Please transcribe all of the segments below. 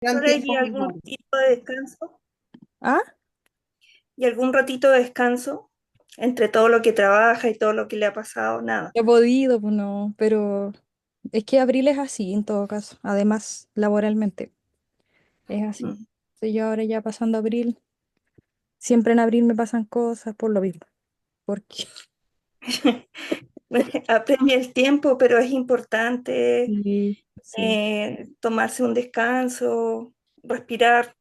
Eran Ahora, ¿y tiempos algún mejores. ratito de descanso? Ah, ¿Y algún ratito de descanso entre todo lo que trabaja y todo lo que le ha pasado? Nada. he podido, pues no, pero es que abril es así en todo caso, además laboralmente es así. Mm. Entonces yo ahora ya pasando abril, siempre en abril me pasan cosas por lo mismo, porque Apremia el tiempo, pero es importante sí, sí, tomarse un descanso, respirar.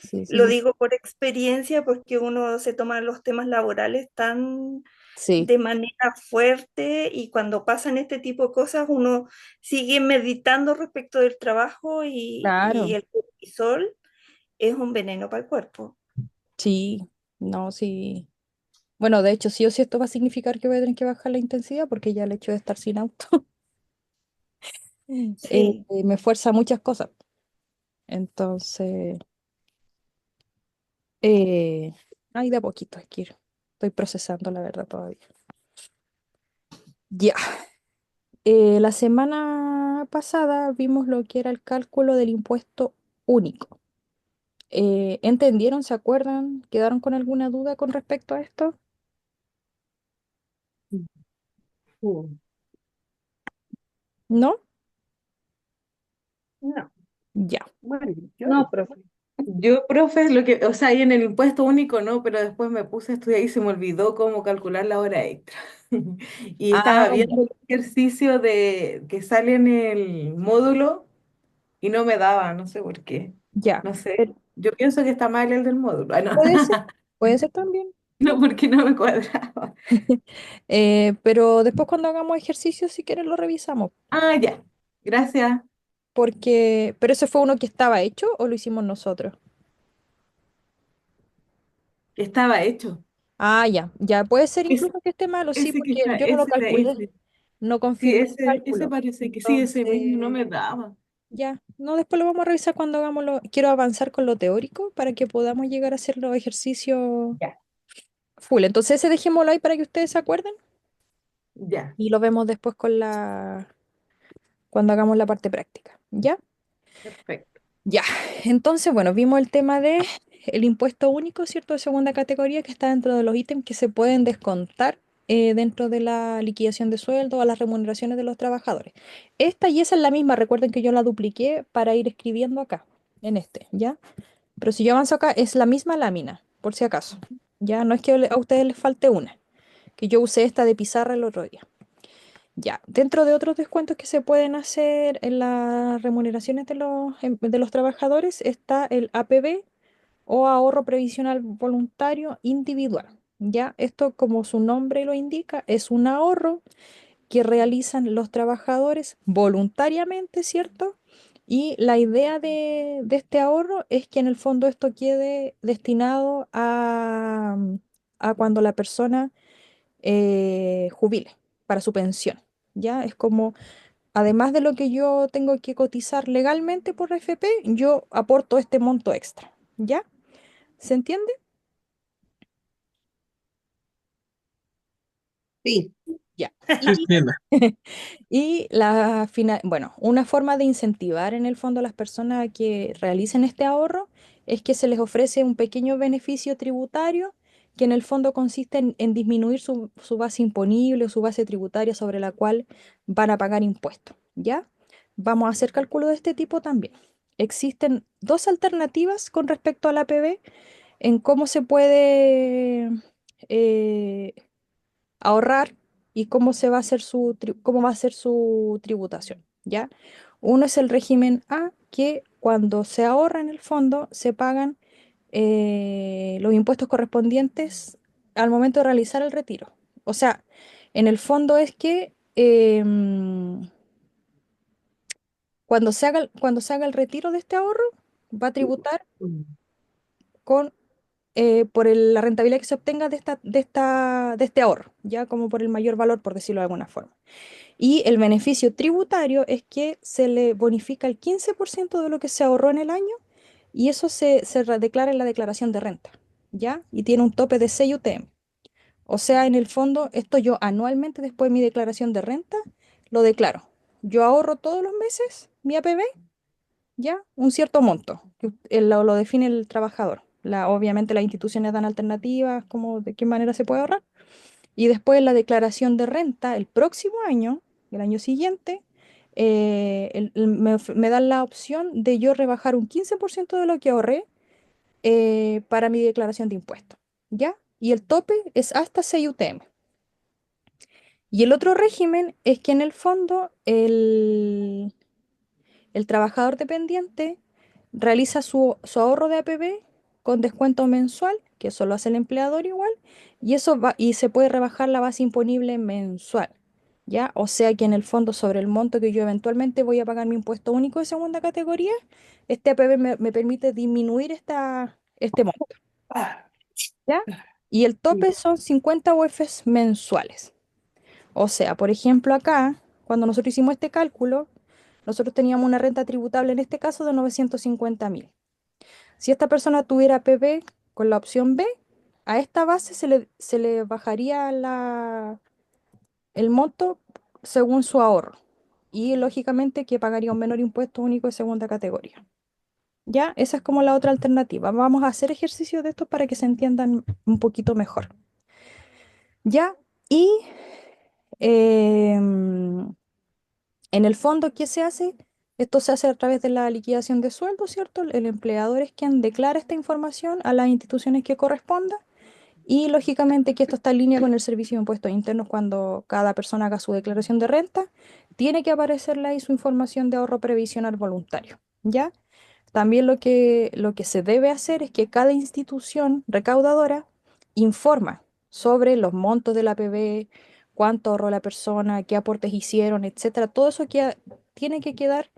sí, sí, Lo sí, digo por experiencia porque uno se toma los temas laborales tan sí, de manera fuerte y cuando pasan este tipo de cosas uno sigue meditando respecto del trabajo y claro, el cortisol es un veneno para el cuerpo. sí, no, sí. Bueno, de hecho, sí o sí esto va a significar que voy a tener que bajar la intensidad porque ya el hecho de estar sin auto Sí, me fuerza a muchas cosas. Entonces, eh, ay, de a poquito, es que estoy procesando la verdad todavía. Ya, la semana pasada vimos lo que era el cálculo del impuesto único. ¿Entendieron? ¿Se acuerdan? ¿Quedaron con alguna duda con respecto a esto? Mm. ¿No? No, Ya. bueno, yo no, profe. Yo, profe, lo que, o sea, ahí en el impuesto único no, pero después me puse a estudiar y se me olvidó cómo calcular la hora extra. Y Ah, estaba ya. viendo el ejercicio de que sale en el módulo y no me daba, no sé por qué. Ya. No Pero sé, yo pienso que está mal el del módulo. Ah, no, puede ser también. no, porque no me cuadraba. Pero después cuando hagamos ejercicio, si quieres, lo revisamos. Ah, ya, gracias. Pero ese fue uno que estaba hecho o lo hicimos nosotros. Estaba hecho. Ah, ya, ya puede ser Ese, incluso que esté malo, sí, ese que porque está, yo no lo ese de calculé, ese. no Sí, confirmé el ese cálculo. parece que sí, ese mismo no Entonces, me daba. ya, no, después lo vamos a revisar cuando hagámoslo. Quiero avanzar con lo teórico para que podamos llegar a hacer los ejercicios Ya, full. Entonces, ese dejémoslo ahí para que ustedes se acuerden ya, y lo vemos después cuando hagamos la parte práctica. ¿Ya? perfecto. Ya, entonces, bueno, vimos el tema de el impuesto único, ¿cierto? De segunda categoría que está dentro de los ítems que se pueden descontar dentro de la liquidación de sueldo a las remuneraciones de los trabajadores. Esta y esa es la misma, recuerden que yo la dupliqué para ir escribiendo acá, en este, ¿ya? Pero si yo avanzo acá, es la misma lámina, por si acaso. Ya, no es que a ustedes les falte una, que yo usé esta de pizarra el otro día. Ya, dentro de otros descuentos que se pueden hacer en las remuneraciones de los trabajadores está el APB o ahorro previsional voluntario individual. Ya, esto como su nombre lo indica, es un ahorro que realizan los trabajadores voluntariamente, ¿cierto? Y la idea de este ahorro es que en el fondo esto quede destinado a cuando la persona jubile, para su pensión. Ya, es como además de lo que yo tengo que cotizar legalmente por AFP, yo aporto este monto extra. ¿Ya? ¿Se entiende? Sí. Ya. Sí, Y, entiendo. bueno, una forma de incentivar en el fondo a las personas a que realicen este ahorro es que se les ofrece un pequeño beneficio tributario que en el fondo consiste en disminuir su base imponible o su base tributaria sobre la cual van a pagar impuestos. ¿Ya? Vamos a hacer cálculo de este tipo también. Existen dos alternativas con respecto al APB en cómo se puede eh, ahorrar y cómo se va a hacer cómo va a ser su tributación, ¿ya? Uno es el régimen A, que cuando se ahorra en el fondo se pagan los impuestos correspondientes al momento de realizar el retiro. O sea, en el fondo es que cuando se haga el retiro de este ahorro, va a tributar Mm. con la rentabilidad que se obtenga de este ahorro, ya como por el mayor valor, por decirlo de alguna forma. Y el beneficio tributario es que se le bonifica el 15% de lo que se ahorró en el año y eso se declara en la declaración de renta, ¿ya? Y tiene un tope de 6 UTM. O sea, en el fondo, esto yo anualmente después de mi declaración de renta lo declaro. Yo ahorro todos los meses mi APB ¿ya? Un cierto monto, que lo define el trabajador. Obviamente las instituciones dan alternativas, como de qué manera se puede ahorrar. Y después la declaración de renta, el próximo año, el año siguiente, me dan la opción de yo rebajar un 15% de lo que ahorré para mi declaración de impuestos, ¿ya? Y el tope es hasta 6 UTM. Y el otro régimen es que en el fondo el trabajador dependiente realiza su ahorro de APB con descuento mensual, que eso lo hace el empleador igual, y eso va, y se puede rebajar la base imponible mensual, ¿ya? O sea que en el fondo sobre el monto que yo eventualmente voy a pagar mi impuesto único de segunda categoría, este APB me permite disminuir este monto, ¿ya? Y el tope son 50 UFs mensuales. O sea, por ejemplo, acá, cuando nosotros hicimos este cálculo, nosotros teníamos una renta tributable en este caso de 950.000. Si esta persona tuviera PB con la opción B, a esta base se le bajaría el monto según su ahorro. Y lógicamente que pagaría un menor impuesto único de segunda categoría. Ya, esa es como la otra alternativa. Vamos a hacer ejercicios de estos para que se entiendan un poquito mejor. Ya, y em, en el fondo, ¿qué se hace? Esto se hace a través de la liquidación de sueldo, ¿cierto? El empleador es quien declara esta información a las instituciones que corresponda y lógicamente que esto está en línea con el Servicio de Impuestos Internos cuando cada persona haga su declaración de renta, tiene que aparecerle ahí su información de ahorro previsional voluntario, ¿ya? También lo que se debe hacer es que cada institución recaudadora informa sobre los montos de la APB, cuánto ahorró la persona, qué aportes hicieron, etcétera. Todo eso tiene que quedar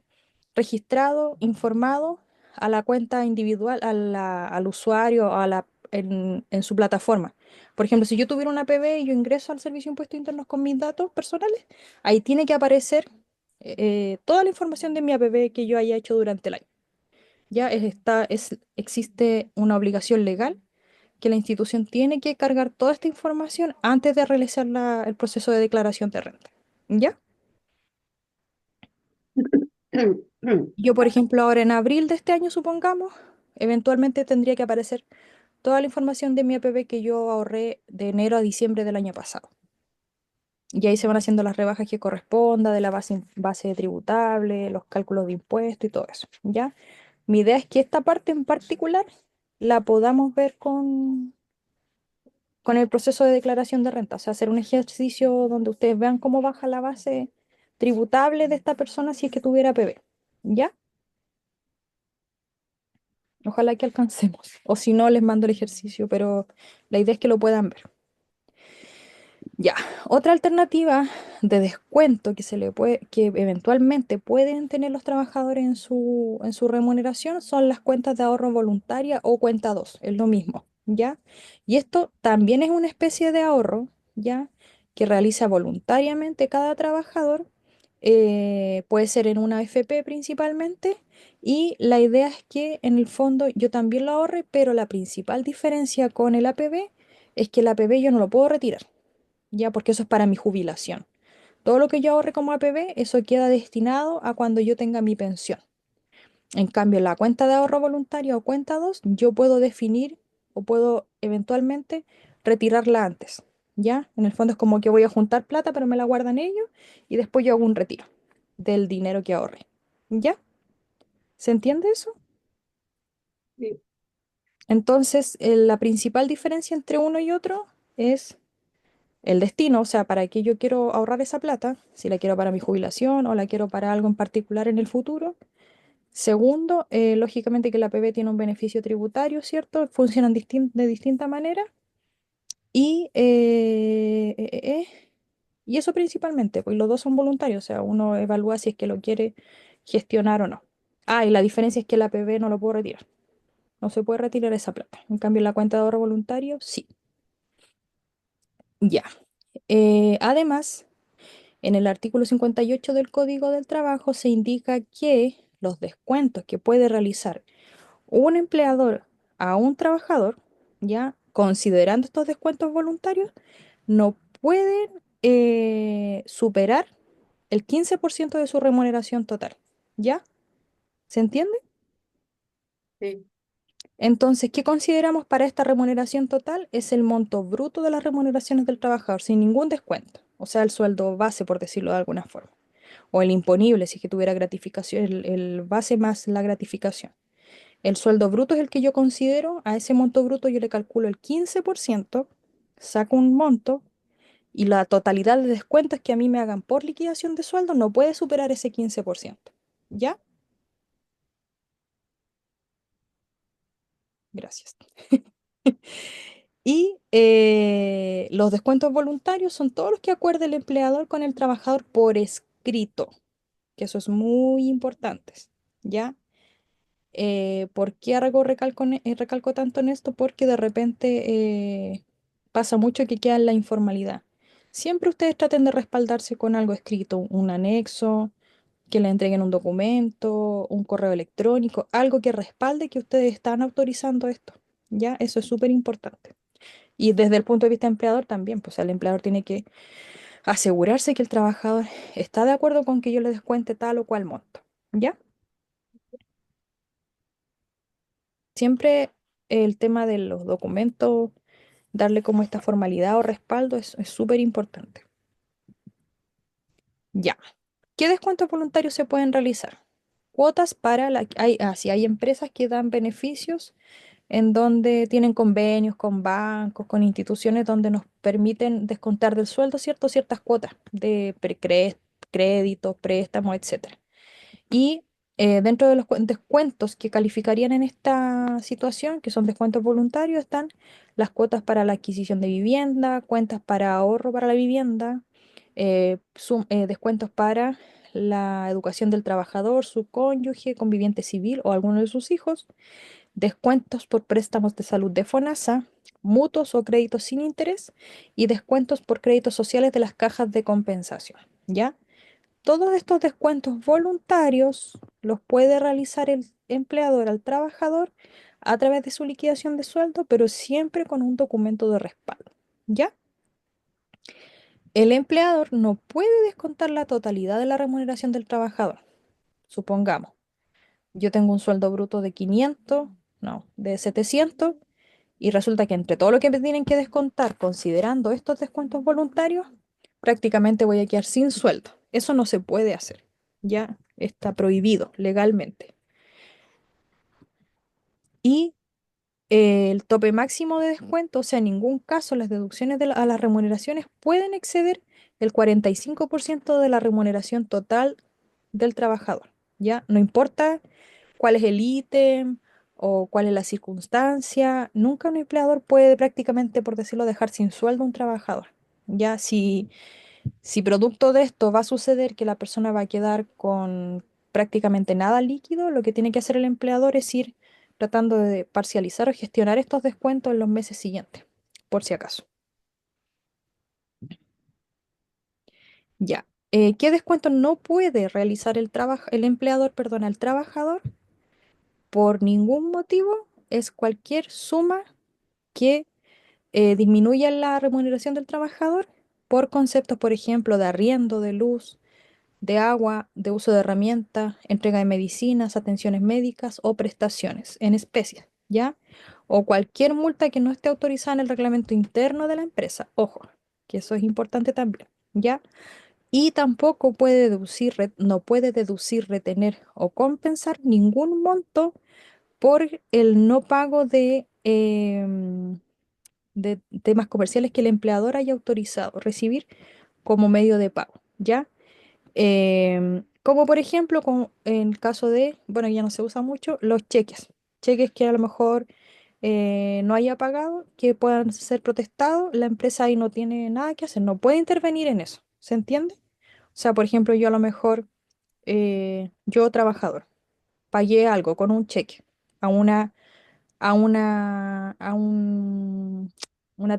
registrado, informado a la cuenta individual, al usuario, en su plataforma. Por ejemplo, si yo tuviera una APB y yo ingreso al Servicio de Impuestos Internos con mis datos personales, ahí tiene que aparecer toda la información de mi APB que yo haya hecho durante el año. Existe una obligación legal que la institución tiene que cargar toda esta información antes de realizar el proceso de declaración de renta. ¿Ya? Yo, por ejemplo, ahora en abril de este año, supongamos, eventualmente tendría que aparecer toda la información de mi APB que yo ahorré de enero a diciembre del año pasado. Y ahí se van haciendo las rebajas que corresponda de la base tributable, los cálculos de impuestos y todo eso. ¿Ya? Mi idea es que esta parte en particular la podamos ver con el proceso de declaración de renta, o sea, hacer un ejercicio donde ustedes vean cómo baja la base tributable de esta persona si es que tuviera PB. ¿Ya? Ojalá que alcancemos. O si no, les mando el ejercicio, pero la idea es que lo puedan ver. Ya, otra alternativa de descuento que eventualmente pueden tener los trabajadores en su remuneración son las cuentas de ahorro voluntaria o cuenta 2, es lo mismo, ¿ya? Y esto también es una especie de ahorro, ¿ya? Que realiza voluntariamente cada trabajador, puede ser en una AFP principalmente, y la idea es que en el fondo yo también lo ahorre, pero la principal diferencia con el APB es que el APB yo no lo puedo retirar, ya, porque eso es para mi jubilación. Todo lo que yo ahorre como APB, eso queda destinado a cuando yo tenga mi pensión. En cambio, la cuenta de ahorro voluntario o cuenta 2 yo puedo definir o puedo eventualmente retirarla antes. ¿Ya? En el fondo es como que voy a juntar plata, pero me la guardan ellos y después yo hago un retiro del dinero que ahorre. ¿Ya? ¿Se entiende eso? Sí. Entonces, la principal diferencia entre uno y otro es el destino, o sea, para qué yo quiero ahorrar esa plata, si la quiero para mi jubilación o la quiero para algo en particular en el futuro. Segundo, lógicamente que la PB tiene un beneficio tributario, ¿cierto? Funcionan de distinta manera. Y, y eso principalmente, pues los dos son voluntarios, o sea, uno evalúa si es que lo quiere gestionar o no. Ah, y la diferencia es que la PB no lo puedo retirar. No se puede retirar esa plata. En cambio, la cuenta de ahorro voluntario, sí. Ya. Además, en el artículo 58 del Código del Trabajo se indica que los descuentos que puede realizar un empleador a un trabajador, ya considerando estos descuentos voluntarios, no pueden superar el 15% de su remuneración total, ¿ya? ¿Se entiende? Sí. Entonces, ¿qué consideramos para esta remuneración total? Es el monto bruto de las remuneraciones del trabajador, sin ningún descuento. O sea, el sueldo base, por decirlo de alguna forma. O el imponible, si es que tuviera gratificación, el base más la gratificación. El sueldo bruto es el que yo considero, a ese monto bruto yo le calculo el 15%, saco un monto y la totalidad de descuentos que a mí me hagan por liquidación de sueldo no puede superar ese 15%. ¿Ya? Gracias. Y los descuentos voluntarios son todos los que acuerde el empleador con el trabajador por escrito, que eso es muy importante. ¿Ya? ¿Por qué recalco tanto en esto? Porque de repente pasa mucho que queda en la informalidad. Siempre ustedes traten de respaldarse con algo escrito, un anexo, que le entreguen un documento, un correo electrónico, algo que respalde que ustedes están autorizando esto. ¿Ya? Eso es súper importante. Y desde el punto de vista empleador también, pues el empleador tiene que asegurarse que el trabajador está de acuerdo con que yo le descuente tal o cual monto. ¿Ya? Siempre el tema de los documentos, darle como esta formalidad o respaldo es súper importante. Ya. ¿Qué descuentos voluntarios se pueden realizar? Cuotas para si hay empresas que dan beneficios en donde tienen convenios con bancos, con instituciones donde nos permiten descontar del sueldo, ¿cierto? Ciertas cuotas de créditos, préstamos, etcétera. Y dentro de los descuentos que calificarían en esta situación, que son descuentos voluntarios, están las cuotas para la adquisición de vivienda, cuentas para ahorro para la vivienda, descuentos para la educación del trabajador, su cónyuge, conviviente civil o alguno de sus hijos, descuentos por préstamos de salud de FONASA, mutuos o créditos sin interés y descuentos por créditos sociales de las cajas de compensación. ¿Ya? Todos estos descuentos voluntarios los puede realizar el empleador al trabajador a través de su liquidación de sueldo, pero siempre con un documento de respaldo. ¿Ya? El empleador no puede descontar la totalidad de la remuneración del trabajador. Supongamos, yo tengo un sueldo bruto de 500, no, de 700, y resulta que entre todo lo que me tienen que descontar, considerando estos descuentos voluntarios, prácticamente voy a quedar sin sueldo. Eso no se puede hacer. Ya está prohibido legalmente. Y el tope máximo de descuento, o sea, en ningún caso las deducciones a las remuneraciones pueden exceder el 45% de la remuneración total del trabajador. Ya no importa cuál es el ítem o cuál es la circunstancia, nunca un empleador puede prácticamente, por decirlo, dejar sin sueldo a un trabajador. Ya si producto de esto va a suceder que la persona va a quedar con prácticamente nada líquido, lo que tiene que hacer el empleador es ir tratando de parcializar o gestionar estos descuentos en los meses siguientes, por si acaso. Ya. ¿Qué descuento no puede realizar el empleador, perdón, al trabajador? Por ningún motivo es cualquier suma que disminuya la remuneración del trabajador por conceptos, por ejemplo, de arriendo, de luz, de agua, de uso de herramientas, entrega de medicinas, atenciones médicas o prestaciones en especie, ¿ya? O cualquier multa que no esté autorizada en el reglamento interno de la empresa. Ojo, que eso es importante también, ¿ya? Y tampoco puede no puede deducir, retener o compensar ningún monto por el no pago de temas comerciales que el empleador haya autorizado recibir como medio de pago, ¿ya? Como por ejemplo, en el caso de, bueno, ya no se usa mucho, los cheques. Cheques que a lo mejor no haya pagado, que puedan ser protestados, la empresa ahí no tiene nada que hacer, no puede intervenir en eso. ¿Se entiende? O sea, por ejemplo, yo a lo mejor, yo trabajador, pagué algo con un cheque a una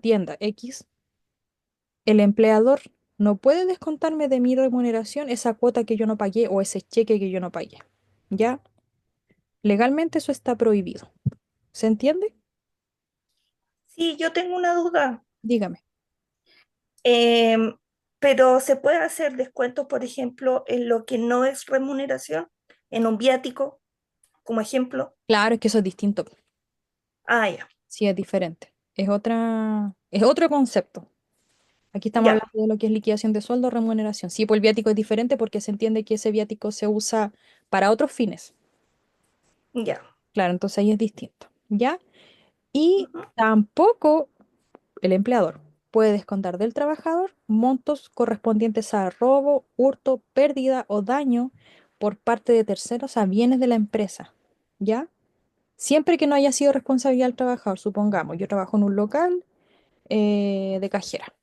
tienda X. El empleador no puede descontarme de mi remuneración esa cuota que yo no pagué o ese cheque que yo no pagué. ¿Ya? Legalmente eso está prohibido. ¿Se entiende? Sí, yo tengo una duda. Dígame. Em, pero se puede hacer descuentos, por ejemplo, en lo que no es remuneración, en un viático. como ejemplo. Claro, es que eso es distinto. Ah, ya, Sí, es diferente. Es otro concepto. Aquí estamos ya, hablando de lo que es liquidación de sueldo, remuneración. Sí, pues el viático es diferente porque se entiende que ese viático se usa para otros fines. ya. Claro, entonces ahí es distinto. ¿Ya? Y Ujú. tampoco el empleador puede descontar del trabajador montos correspondientes a robo, hurto, pérdida o daño por parte de terceros a bienes de la empresa. ¿Ya? Siempre que no haya sido responsabilidad del trabajador, supongamos, yo trabajo en un local de cajera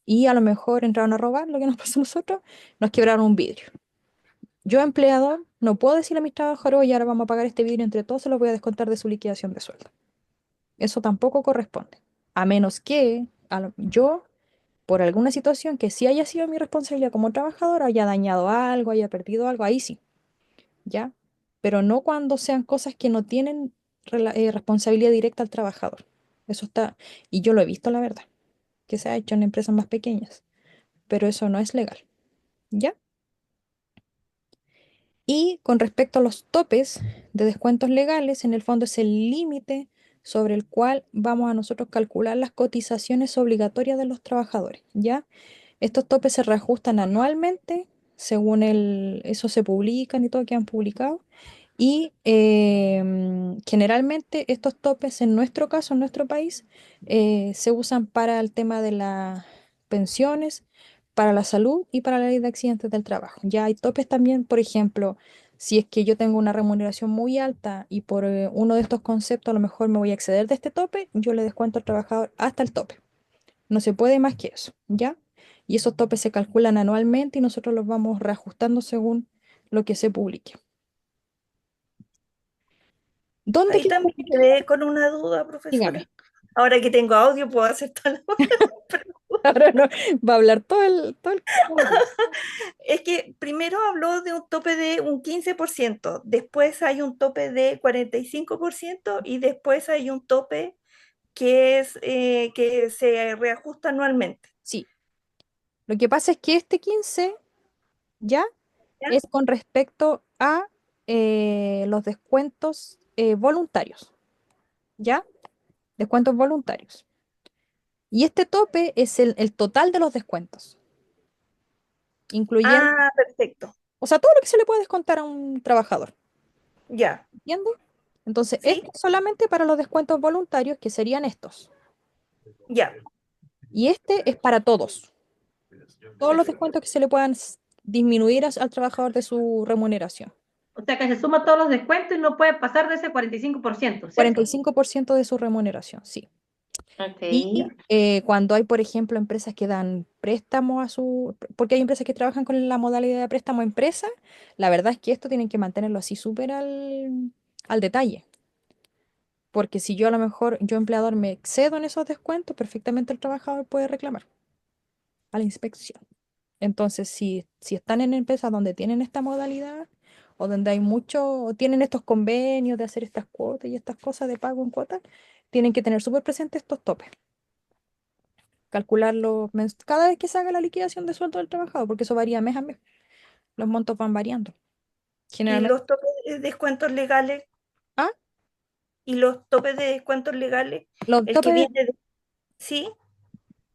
y a lo mejor entraron a robar, lo que nos pasó a nosotros, nos quebraron un vidrio. Yo, empleador, no puedo decirle a mis trabajadores, oye, ahora vamos a pagar este vidrio entre todos, se lo voy a descontar de su liquidación de sueldo. Eso tampoco corresponde. A menos que yo, por alguna situación que sí haya sido mi responsabilidad como trabajador, haya dañado algo, haya perdido algo, ahí sí, ¿ya? Pero no cuando sean cosas que no tienen responsabilidad directa al trabajador. Eso está, y yo lo he visto, la verdad, que se ha hecho en empresas más pequeñas, pero eso no es legal, ¿ya? Y con respecto a los topes de descuentos legales, en el fondo es el límite sobre el cual vamos a nosotros calcular las cotizaciones obligatorias de los trabajadores, ¿ya? Estos topes se reajustan anualmente, según eso se publican y todo quedan publicados. Y generalmente estos topes, en nuestro caso, en nuestro país, se usan para el tema de las pensiones, para la salud y para la ley de accidentes del trabajo. Ya hay topes también, por ejemplo, si es que yo tengo una remuneración muy alta y por uno de estos conceptos a lo mejor me voy a exceder de este tope, yo le descuento al trabajador hasta el tope. No se puede más que eso, ¿ya? Y esos topes se calculan anualmente y nosotros los vamos reajustando según lo que se publique. ¿Dónde Ahí queda la también pequeña? quedé con una duda, Dígame. profesora. Ahora que tengo audio, puedo hacer todas las preguntas. Ahora no, va a hablar todo el día. Es que primero habló de un tope de un 15%, después hay un tope de 45% y después hay un tope que se reajusta anualmente. Sí, lo que pasa es que este 15 ya ¿Ya? es con respecto a los descuentos voluntarios, ¿ya? Descuentos voluntarios. Y este tope es el total de los descuentos, incluyendo, Ah, perfecto. o sea, todo lo que se le puede descontar a un trabajador, Ya. ¿entiendes? Entonces, ¿Sí? este es solamente para los descuentos voluntarios, que serían estos. Ya. Y este es para todos los Perfecto. descuentos que se le puedan disminuir al trabajador de su remuneración. O sea que se suma todos los descuentos y no puede pasar de ese 45%, cuarenta y ¿cierto? cinco por ciento de su remuneración, sí. Ok. Y cuando hay, por ejemplo, empresas que dan préstamos porque hay empresas que trabajan con la modalidad de préstamo a empresa, la verdad es que esto tienen que mantenerlo así súper al detalle. Porque si yo a lo mejor, yo empleador, me excedo en esos descuentos, perfectamente el trabajador puede reclamar a la inspección. Entonces, si están en empresas donde tienen esta modalidad o donde hay mucho, o tienen estos convenios de hacer estas cuotas y estas cosas de pago en cuotas, tienen que tener súper presentes estos topes, calcularlo cada vez que se haga la liquidación de sueldo del trabajador, porque eso varía mes a mes, los montos van variando. ¿Y Generalmente, los topes de descuentos legales? ah, ¿Y los topes de descuentos legales? los El que topes, viene de... ¿Sí?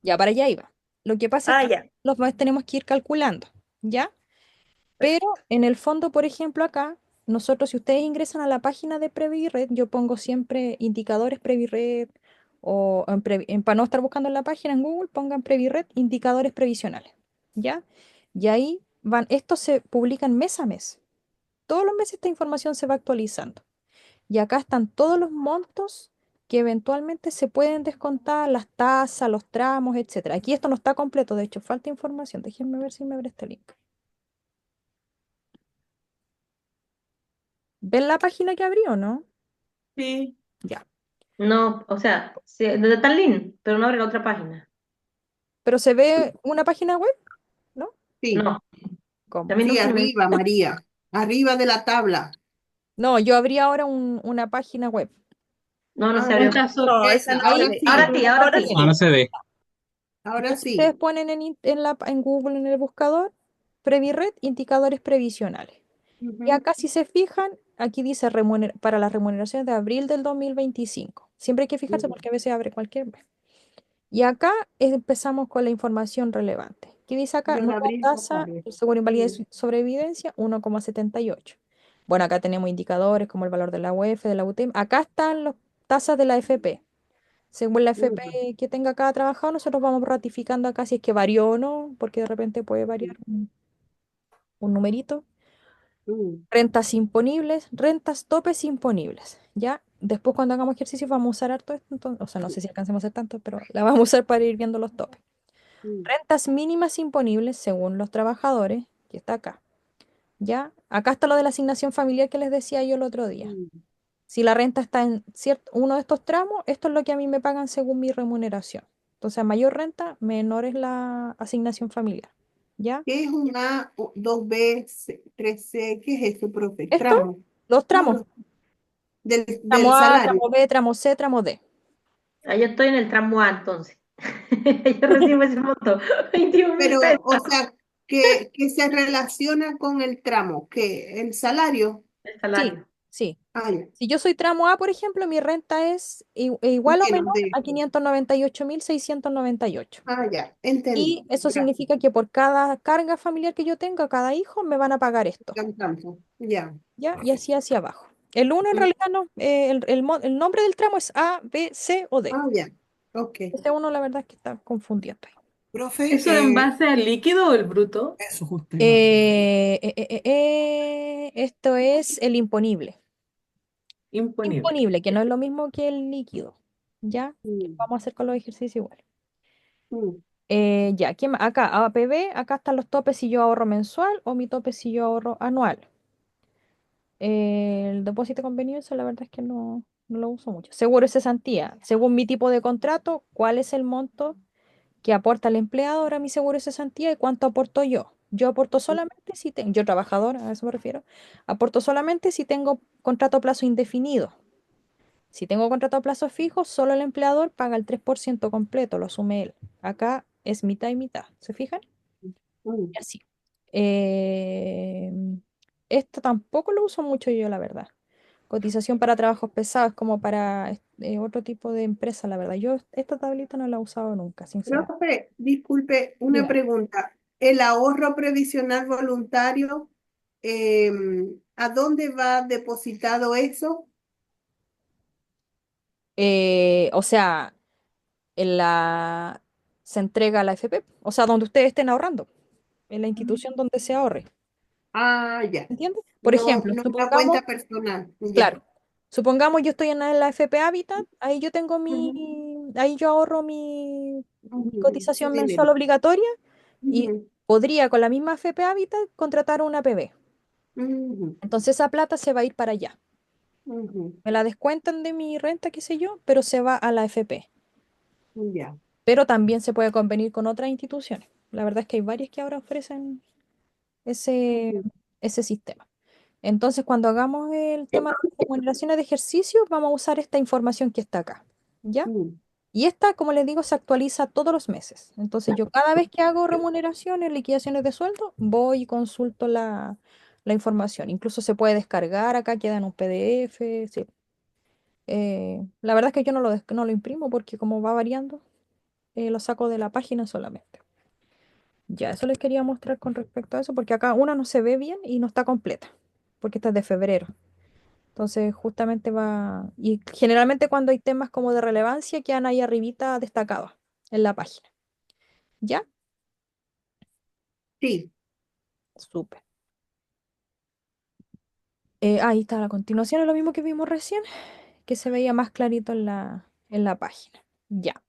ya para allá iba. Lo que pasa es Ah, que ya. tenemos que ir calculando, ¿ya? Pero Perfecto. en el fondo, por ejemplo, acá, nosotros, si ustedes ingresan a la página de Previred, yo pongo siempre indicadores Previred o para no estar buscando en la página en Google, pongan Previred indicadores previsionales, ¿ya? Y ahí estos se publican mes a mes. Todos los meses esta información se va actualizando. Y acá están todos los montos que eventualmente se pueden descontar, las tasas, los tramos, etcétera. Aquí esto no está completo, de hecho, falta información. Déjenme ver si me abre este link. ¿Ven la página que abrió, no? Sí. Ya. No, o sea, sí, desde tan link, pero no abre la otra página. Pero se ve una página web, ¿no? Sí, No, ¿Cómo? también sí, no se me... arriba, María, arriba de la tabla. No, yo abrí ahora una página web. No, no se Ahora abrió. está No, esa sorpresa, no se ahora ve. Ahora sí, sí, ahora Ahora sí. sí. Ahora se ve. ahora Ustedes sí. ponen en Google, en el buscador, Previred, indicadores previsionales. Y Ujú, acá si se fijan, aquí dice para las remuneraciones de abril del 2025. Siempre hay que fijarse mm, porque a veces abre cualquier mes. Y acá empezamos con la información relevante. ¿Qué dice acá? yo en Nueva abril no tasa pagué. de seguro de invalidez Mm, y sobrevivencia, 1,78. Bueno, acá tenemos indicadores como el valor de la UEF, de la UTEM. Acá están las tasas de la FP. Según la FP mm, que tenga cada trabajador, nosotros vamos ratificando acá si es que varió o no, porque de repente puede variar un numerito. mm, Rentas imponibles, rentas topes imponibles, ¿ya? Después cuando hagamos ejercicio vamos a usar harto esto, o sea, no sé si alcancemos a hacer tanto, pero la vamos a usar para ir viendo los topes. mm, Rentas mínimas imponibles según los trabajadores, que está acá, ¿ya? Acá está lo de la asignación familiar que les decía yo el otro día. mm. Si la renta está en cierto, uno de estos tramos, esto es lo que a mí me pagan según mi remuneración. Entonces, a mayor renta, menor es la asignación familiar, ¿ya? ¿Qué es un A, 2B, 3C? ¿Qué es eso, profe? Esto, Tramo. los No, tramos, no, del, tramo del A, salario. tramo B, tramo C, tramo D. Ah, yo estoy en el tramo A entonces. Yo recibo ese monto, 21.000 Pero, pesos, o sea, que se relaciona con el tramo, que el salario. el Sí, salario. sí. Ah, ya, Si yo soy tramo A, por ejemplo, mi renta es igual o menos menor de a eso. 598.698. Ah, ya, entendí. Y eso Gracias. significa que por cada carga familiar que yo tenga, cada hijo, me van a pagar esto, Cantando. Ya. ¿ya? Y así hacia abajo. El uno en Mm, realidad no, el nombre del tramo es A, B, C o D. ah, ya. Ok. Este uno la verdad es que está confundiendo ahí. Profe, ¿Eso en base al líquido o el bruto? eso justo iba a preguntar. Esto es el imponible. Imponible. Imponible, que no es lo mismo que el líquido, ¿ya? Que Mm, vamos a hacer con los ejercicios igual. mm, Ya, ¿quién más? Acá, APB, acá están los topes si yo ahorro mensual o mi tope si yo ahorro anual. El depósito de conveniencia, la verdad es que no lo uso mucho. Seguro de cesantía. Según mi tipo de contrato, ¿cuál es el monto que aporta el empleador a mi seguro de cesantía y cuánto aporto yo? Yo aporto solamente si tengo, yo trabajadora, a eso me refiero, aporto solamente si tengo contrato a plazo indefinido. Si tengo contrato a plazo fijo, solo el empleador paga el 3% completo, lo asume él. Acá es mitad y mitad, ¿se fijan? mm. Y así. Eh, Esto tampoco lo uso mucho yo, la verdad. Cotización para trabajos pesados, como para otro tipo de empresa, la verdad. Yo esta tablita no la he usado nunca, sinceramente. Profe, disculpe, una Dígame. pregunta. El ahorro previsional voluntario, ¿a dónde va depositado eso? O sea, en se entrega a la FP, o sea, donde ustedes estén ahorrando, en la institución donde se ahorre. Ah, ya. ¿Entiendes? Por No, ejemplo, no una supongamos. cuenta personal. Ya. Claro. Supongamos yo estoy en la FP Habitat, ahí yo tengo Ujú, ahí yo ahorro mi ujú, su cotización mensual dinero. obligatoria y Ujú, podría con la misma FP Habitat contratar una PB. ujú, Entonces esa plata se va a ir para allá. ujú, Me la descuentan de mi renta, qué sé yo, pero se va a la FP. ya. Pero también se puede convenir con otras instituciones. La verdad es que hay varias que ahora ofrecen ese, Ujú, ese sistema. Entonces, cuando hagamos el tema de las remuneraciones de ejercicio, vamos a usar esta información que está acá. ¿Ya? ujú, Y esta, como les digo, se actualiza todos los meses. Entonces yo cada vez que hago remuneraciones, liquidaciones de sueldo, voy y consulto la información. Incluso se puede descargar, acá queda en un PDF. Sí. La verdad es que yo no lo imprimo porque como va variando, lo saco de la página solamente. Ya, eso les quería mostrar con respecto a eso, porque acá una no se ve bien y no está completa, porque esta es de febrero. Entonces, justamente va, y generalmente cuando hay temas como de relevancia, quedan ahí arribita destacados en la página. ¿Ya? sí. Súper. Ahí está la continuación, es lo mismo que vimos recién, que se veía más clarito en la página. Ya.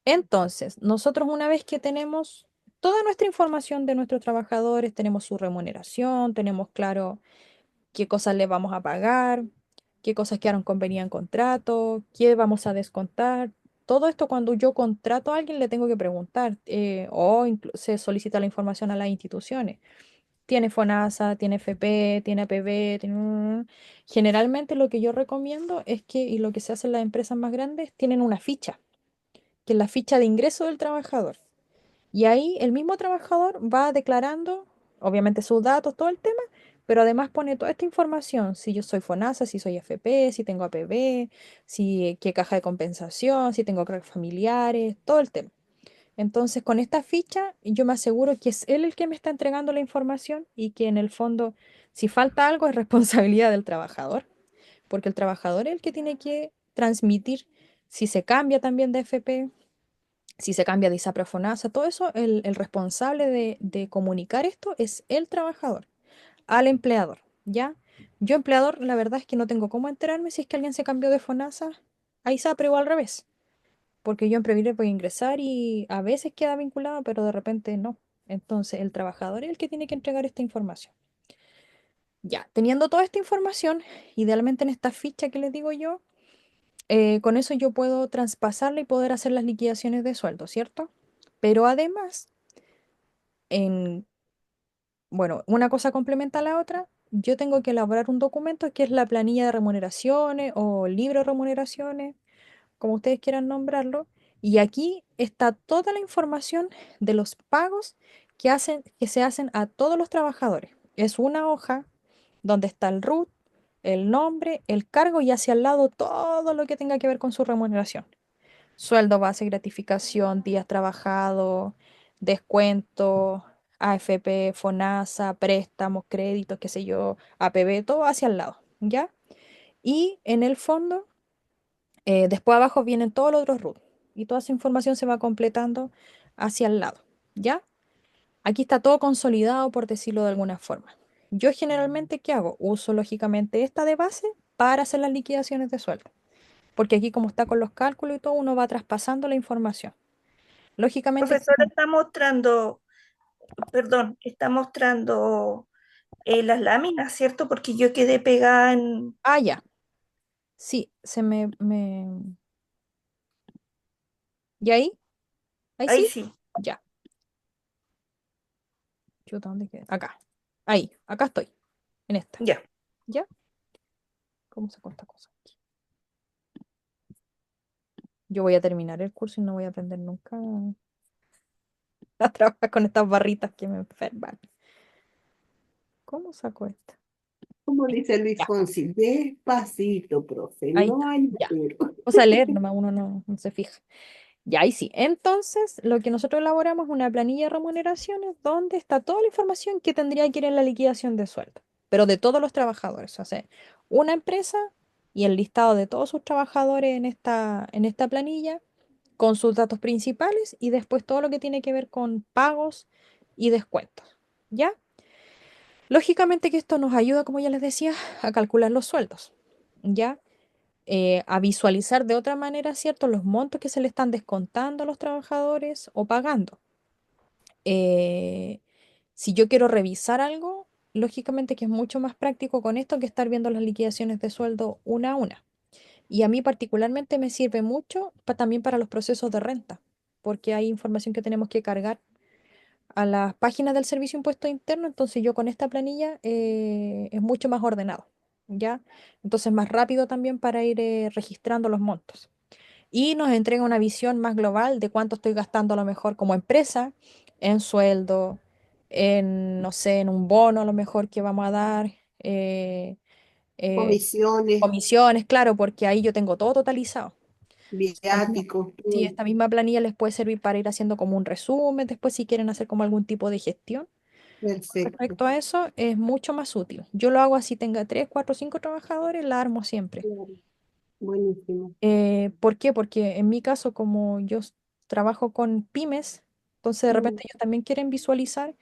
Entonces, nosotros una vez que tenemos toda nuestra información de nuestros trabajadores, tenemos su remuneración, tenemos claro qué cosas le vamos a pagar, qué cosas quedaron convenidas en contrato, qué vamos a descontar. Todo esto cuando yo contrato a alguien le tengo que preguntar se solicita la información a las instituciones. Tiene FONASA, tiene FP, tiene APB, Generalmente lo que yo recomiendo es que, y lo que se hace en las empresas más grandes, tienen una ficha, que es la ficha de ingreso del trabajador. Y ahí el mismo trabajador va declarando, obviamente sus datos, todo el tema, pero además pone toda esta información, si yo soy FONASA, si soy FP, si tengo APB, si qué caja de compensación, si tengo cargos familiares, todo el tema. Entonces, con esta ficha, yo me aseguro que es él el que me está entregando la información y que en el fondo, si falta algo, es responsabilidad del trabajador, porque el trabajador es el que tiene que transmitir si se cambia también de FP, si se cambia de ISAPRE a FONASA, todo eso, el responsable de comunicar esto es el trabajador al empleador, ¿ya? Yo, empleador, la verdad es que no tengo cómo enterarme si es que alguien se cambió de FONASA a ISAPRE o al revés, porque yo en Previre voy a ingresar y a veces queda vinculado, pero de repente no. Entonces, el trabajador es el que tiene que entregar esta información. Ya, teniendo toda esta información, idealmente en esta ficha que les digo yo, con eso yo puedo traspasarla y poder hacer las liquidaciones de sueldo, ¿cierto? Pero además, en, bueno, una cosa complementa a la otra. Yo tengo que elaborar un documento que es la planilla de remuneraciones o libro de remuneraciones, como ustedes quieran nombrarlo. Y aquí está toda la información de los pagos que se hacen a todos los trabajadores. Es una hoja donde está el RUT, el nombre, el cargo y hacia al lado todo lo que tenga que ver con su remuneración. Sueldo base, gratificación, días trabajados, descuento, AFP, FONASA, préstamos, créditos, qué sé yo, APB, todo hacia el lado, ¿ya? Y en el fondo, después abajo vienen todos los otros RUT y toda esa información se va completando hacia el lado, ¿ya? Aquí está todo consolidado, por decirlo de alguna forma. Yo generalmente, ¿qué hago? Uso lógicamente esta de base para hacer las liquidaciones de sueldo, porque aquí como está con los cálculos y todo, uno va traspasando la información. Lógicamente, Profesora, está mostrando, perdón, está mostrando las láminas, ¿cierto? Porque yo quedé pegada en... ya, sí, ¿y ahí? ¿Ahí Ahí sí? sí, Ya. Chuta, ¿dónde quedé? Acá. Ahí, acá estoy, en esta. ya. ¿Ya? ¿Cómo se esta cosa? Yo voy a terminar el curso y no voy a aprender nunca a trabajar con estas barritas que me enferman. ¿Cómo saco esta? Como dice Luis Ya, Fonsi, despacito, profe, ahí no está. hay Ya. apuro. Vamos a leer, nomás uno no se fija. Ya, ahí sí. Entonces, lo que nosotros elaboramos es una planilla de remuneraciones donde está toda la información que tendría que ir en la liquidación de sueldo, pero de todos los trabajadores. O sea, una empresa y el listado de todos sus trabajadores en esta planilla, con sus datos principales y después todo lo que tiene que ver con pagos y descuentos. ¿Ya? Lógicamente que esto nos ayuda, como ya les decía, a calcular los sueldos. ¿Ya? A visualizar de otra manera, ¿cierto?, los montos que se le están descontando a los trabajadores o pagando. Eh, si yo quiero revisar algo, lógicamente que es mucho más práctico con esto que estar viendo las liquidaciones de sueldo una a una. Y a mí particularmente me sirve mucho también para los procesos de renta, porque hay información que tenemos que cargar a las páginas del Servicio de Impuesto Interno, entonces yo con esta planilla es mucho más ordenado, ¿ya? Entonces más rápido también para ir registrando los montos. Y nos entrega una visión más global de cuánto estoy gastando a lo mejor como empresa en sueldo, en, no sé, en un bono a lo mejor que vamos a dar, eh, Comisiones, comisiones, claro, porque ahí yo tengo todo totalizado. Esta misma, viáticos, sí, todo. esta misma planilla les puede servir para ir haciendo como un resumen, después si quieren hacer como algún tipo de gestión. Perfecto. Respecto a eso, es mucho más útil. Yo lo hago así, tenga 3, 4, 5 trabajadores, la armo siempre. Claro, buenísimo. ¿Por qué? Porque en mi caso, como trabajo con pymes, entonces de Mm, repente ellos también quieren visualizar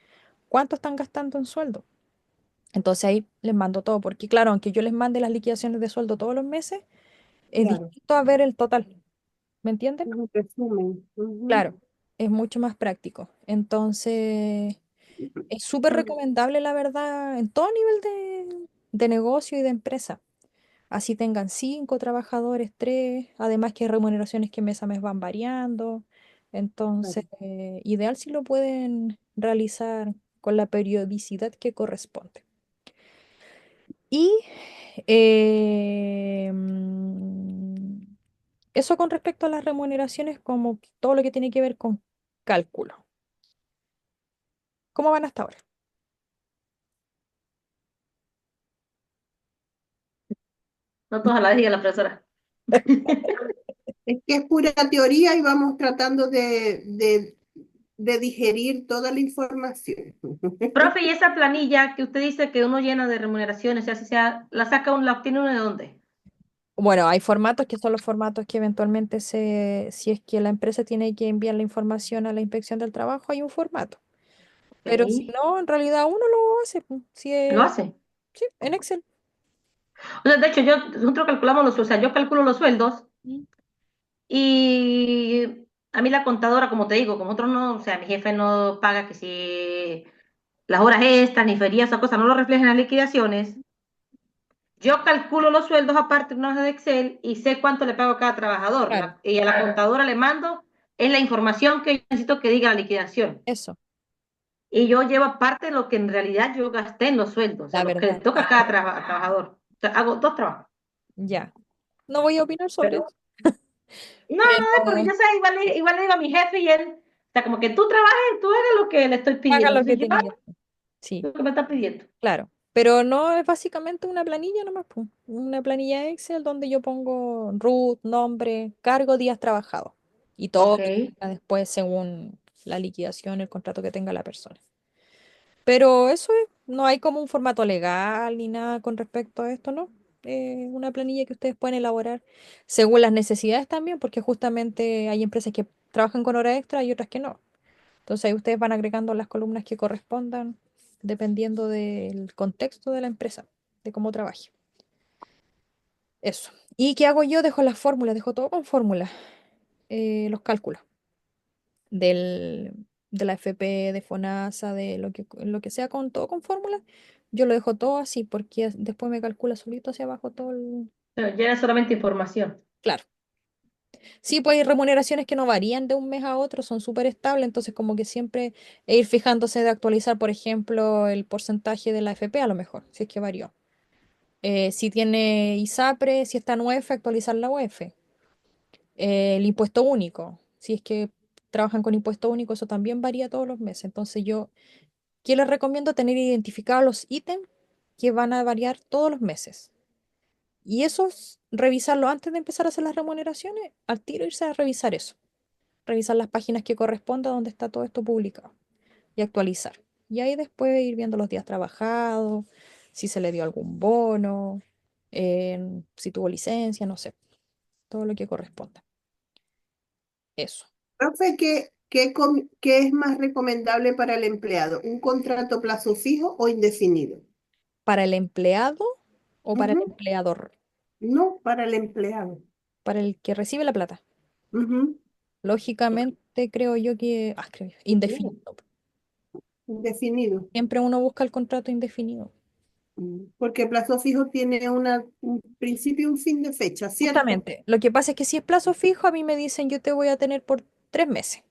cuánto están gastando en sueldo. Entonces ahí les mando todo, porque claro, aunque yo les mande las liquidaciones de sueldo todos los meses, es claro, distinto a ver el total. ¿Me entienden? un resumen. Ujú. Claro, es mucho más práctico. Entonces, es súper recomendable, la verdad, en todo nivel de negocio y de empresa. Así tengan 5 trabajadores, 3, además que remuneraciones que mes a mes van variando. Claro. Entonces, ideal si lo pueden realizar con la periodicidad que corresponde. Y eso con respecto a las remuneraciones, como todo lo que tiene que ver con cálculo. ¿Cómo van hasta ahora? No todas las diga la profesora. Es que es pura teoría y vamos tratando de digerir toda la información. Profe, y esa planilla que usted dice que uno llena de remuneraciones, ya sea, la saca uno, la obtiene uno de dónde? Bueno, hay formatos que son los formatos que eventualmente si es que la empresa tiene que enviar la información a la inspección del trabajo, hay un formato. Pero si Ok, no, en realidad uno lo hace, pues, lo hace. sí, en Excel. O sea, de hecho, nosotros calculamos o sea, yo calculo los sueldos Mm. y a mí la contadora, como te digo, como otros no, o sea, mi jefe no paga que si las horas extras, ni ferias, esas cosas no lo reflejan en las liquidaciones. Yo calculo los sueldos aparte de una hoja de Excel y sé cuánto le pago a cada trabajador. Claro, Y a la contadora le mando es la información que yo necesito que diga la liquidación. eso, Y yo llevo aparte lo que en realidad yo gasté en los sueldos, o sea, la lo que le verdad. toca a cada trabajador. O sea, hago dos trabajos. Ya. No voy a opinar sobre Pero, eso. no, no, porque Pero yo sé, igual le digo a mi jefe y él, o sea, como que tú trabajes, tú hagas lo que le estoy haga pidiendo. lo que Entonces yo tenía hago que hacer. Sí, lo que me está pidiendo. claro. Pero no es básicamente una planilla nomás, pues. Una planilla Excel donde yo pongo root, nombre, cargo, días trabajados. Y todo Ok. me queda después según la liquidación, el contrato que tenga la persona. Pero eso es, no hay como un formato legal ni nada con respecto a esto, ¿no? Una planilla que ustedes pueden elaborar según las necesidades también, porque justamente hay empresas que trabajan con hora extra y otras que no. Entonces ahí ustedes van agregando las columnas que correspondan dependiendo del contexto de la empresa, de cómo trabaje. Eso. ¿Y qué hago yo? Dejo las fórmulas, dejo todo con fórmulas, los cálculos del, de la FP, de FONASA, de lo que sea, con todo con fórmulas. Yo lo dejo todo así porque después me calcula solito hacia abajo todo el... Pero ya era solamente información. Claro. Sí, pues hay remuneraciones que no varían de un mes a otro, son súper estables, entonces como que siempre ir fijándose de actualizar, por ejemplo, el porcentaje de la FP a lo mejor, si es que varió. Si tiene ISAPRE, si está en UEF, actualizar la UEF. El impuesto único, si es que trabajan con impuesto único, eso también varía todos los meses. Entonces yo, ¿qué les recomiendo? Tener identificados los ítems que van a variar todos los meses. Y esos, revisarlo antes de empezar a hacer las remuneraciones, al tiro irse a revisar eso. Revisar las páginas que correspondan donde está todo esto publicado y actualizar. Y ahí después ir viendo los días trabajados, si se le dio algún bono, si tuvo licencia, no sé, todo lo que corresponda. Eso. Profe, ¿qué es más recomendable para el empleado? ¿Un contrato a plazo fijo o indefinido? ¿Para el empleado o para el Ujú. empleador? No, para el empleado. Para el que recibe la plata. Ujú. Lógicamente creo yo que, creo yo, indefinido. Indefinido. Siempre uno busca el contrato indefinido. Porque plazo fijo tiene un principio y un fin de fecha, ¿cierto? Justamente, lo que pasa es que si es plazo fijo, a mí me dicen yo te voy a tener por 3 meses.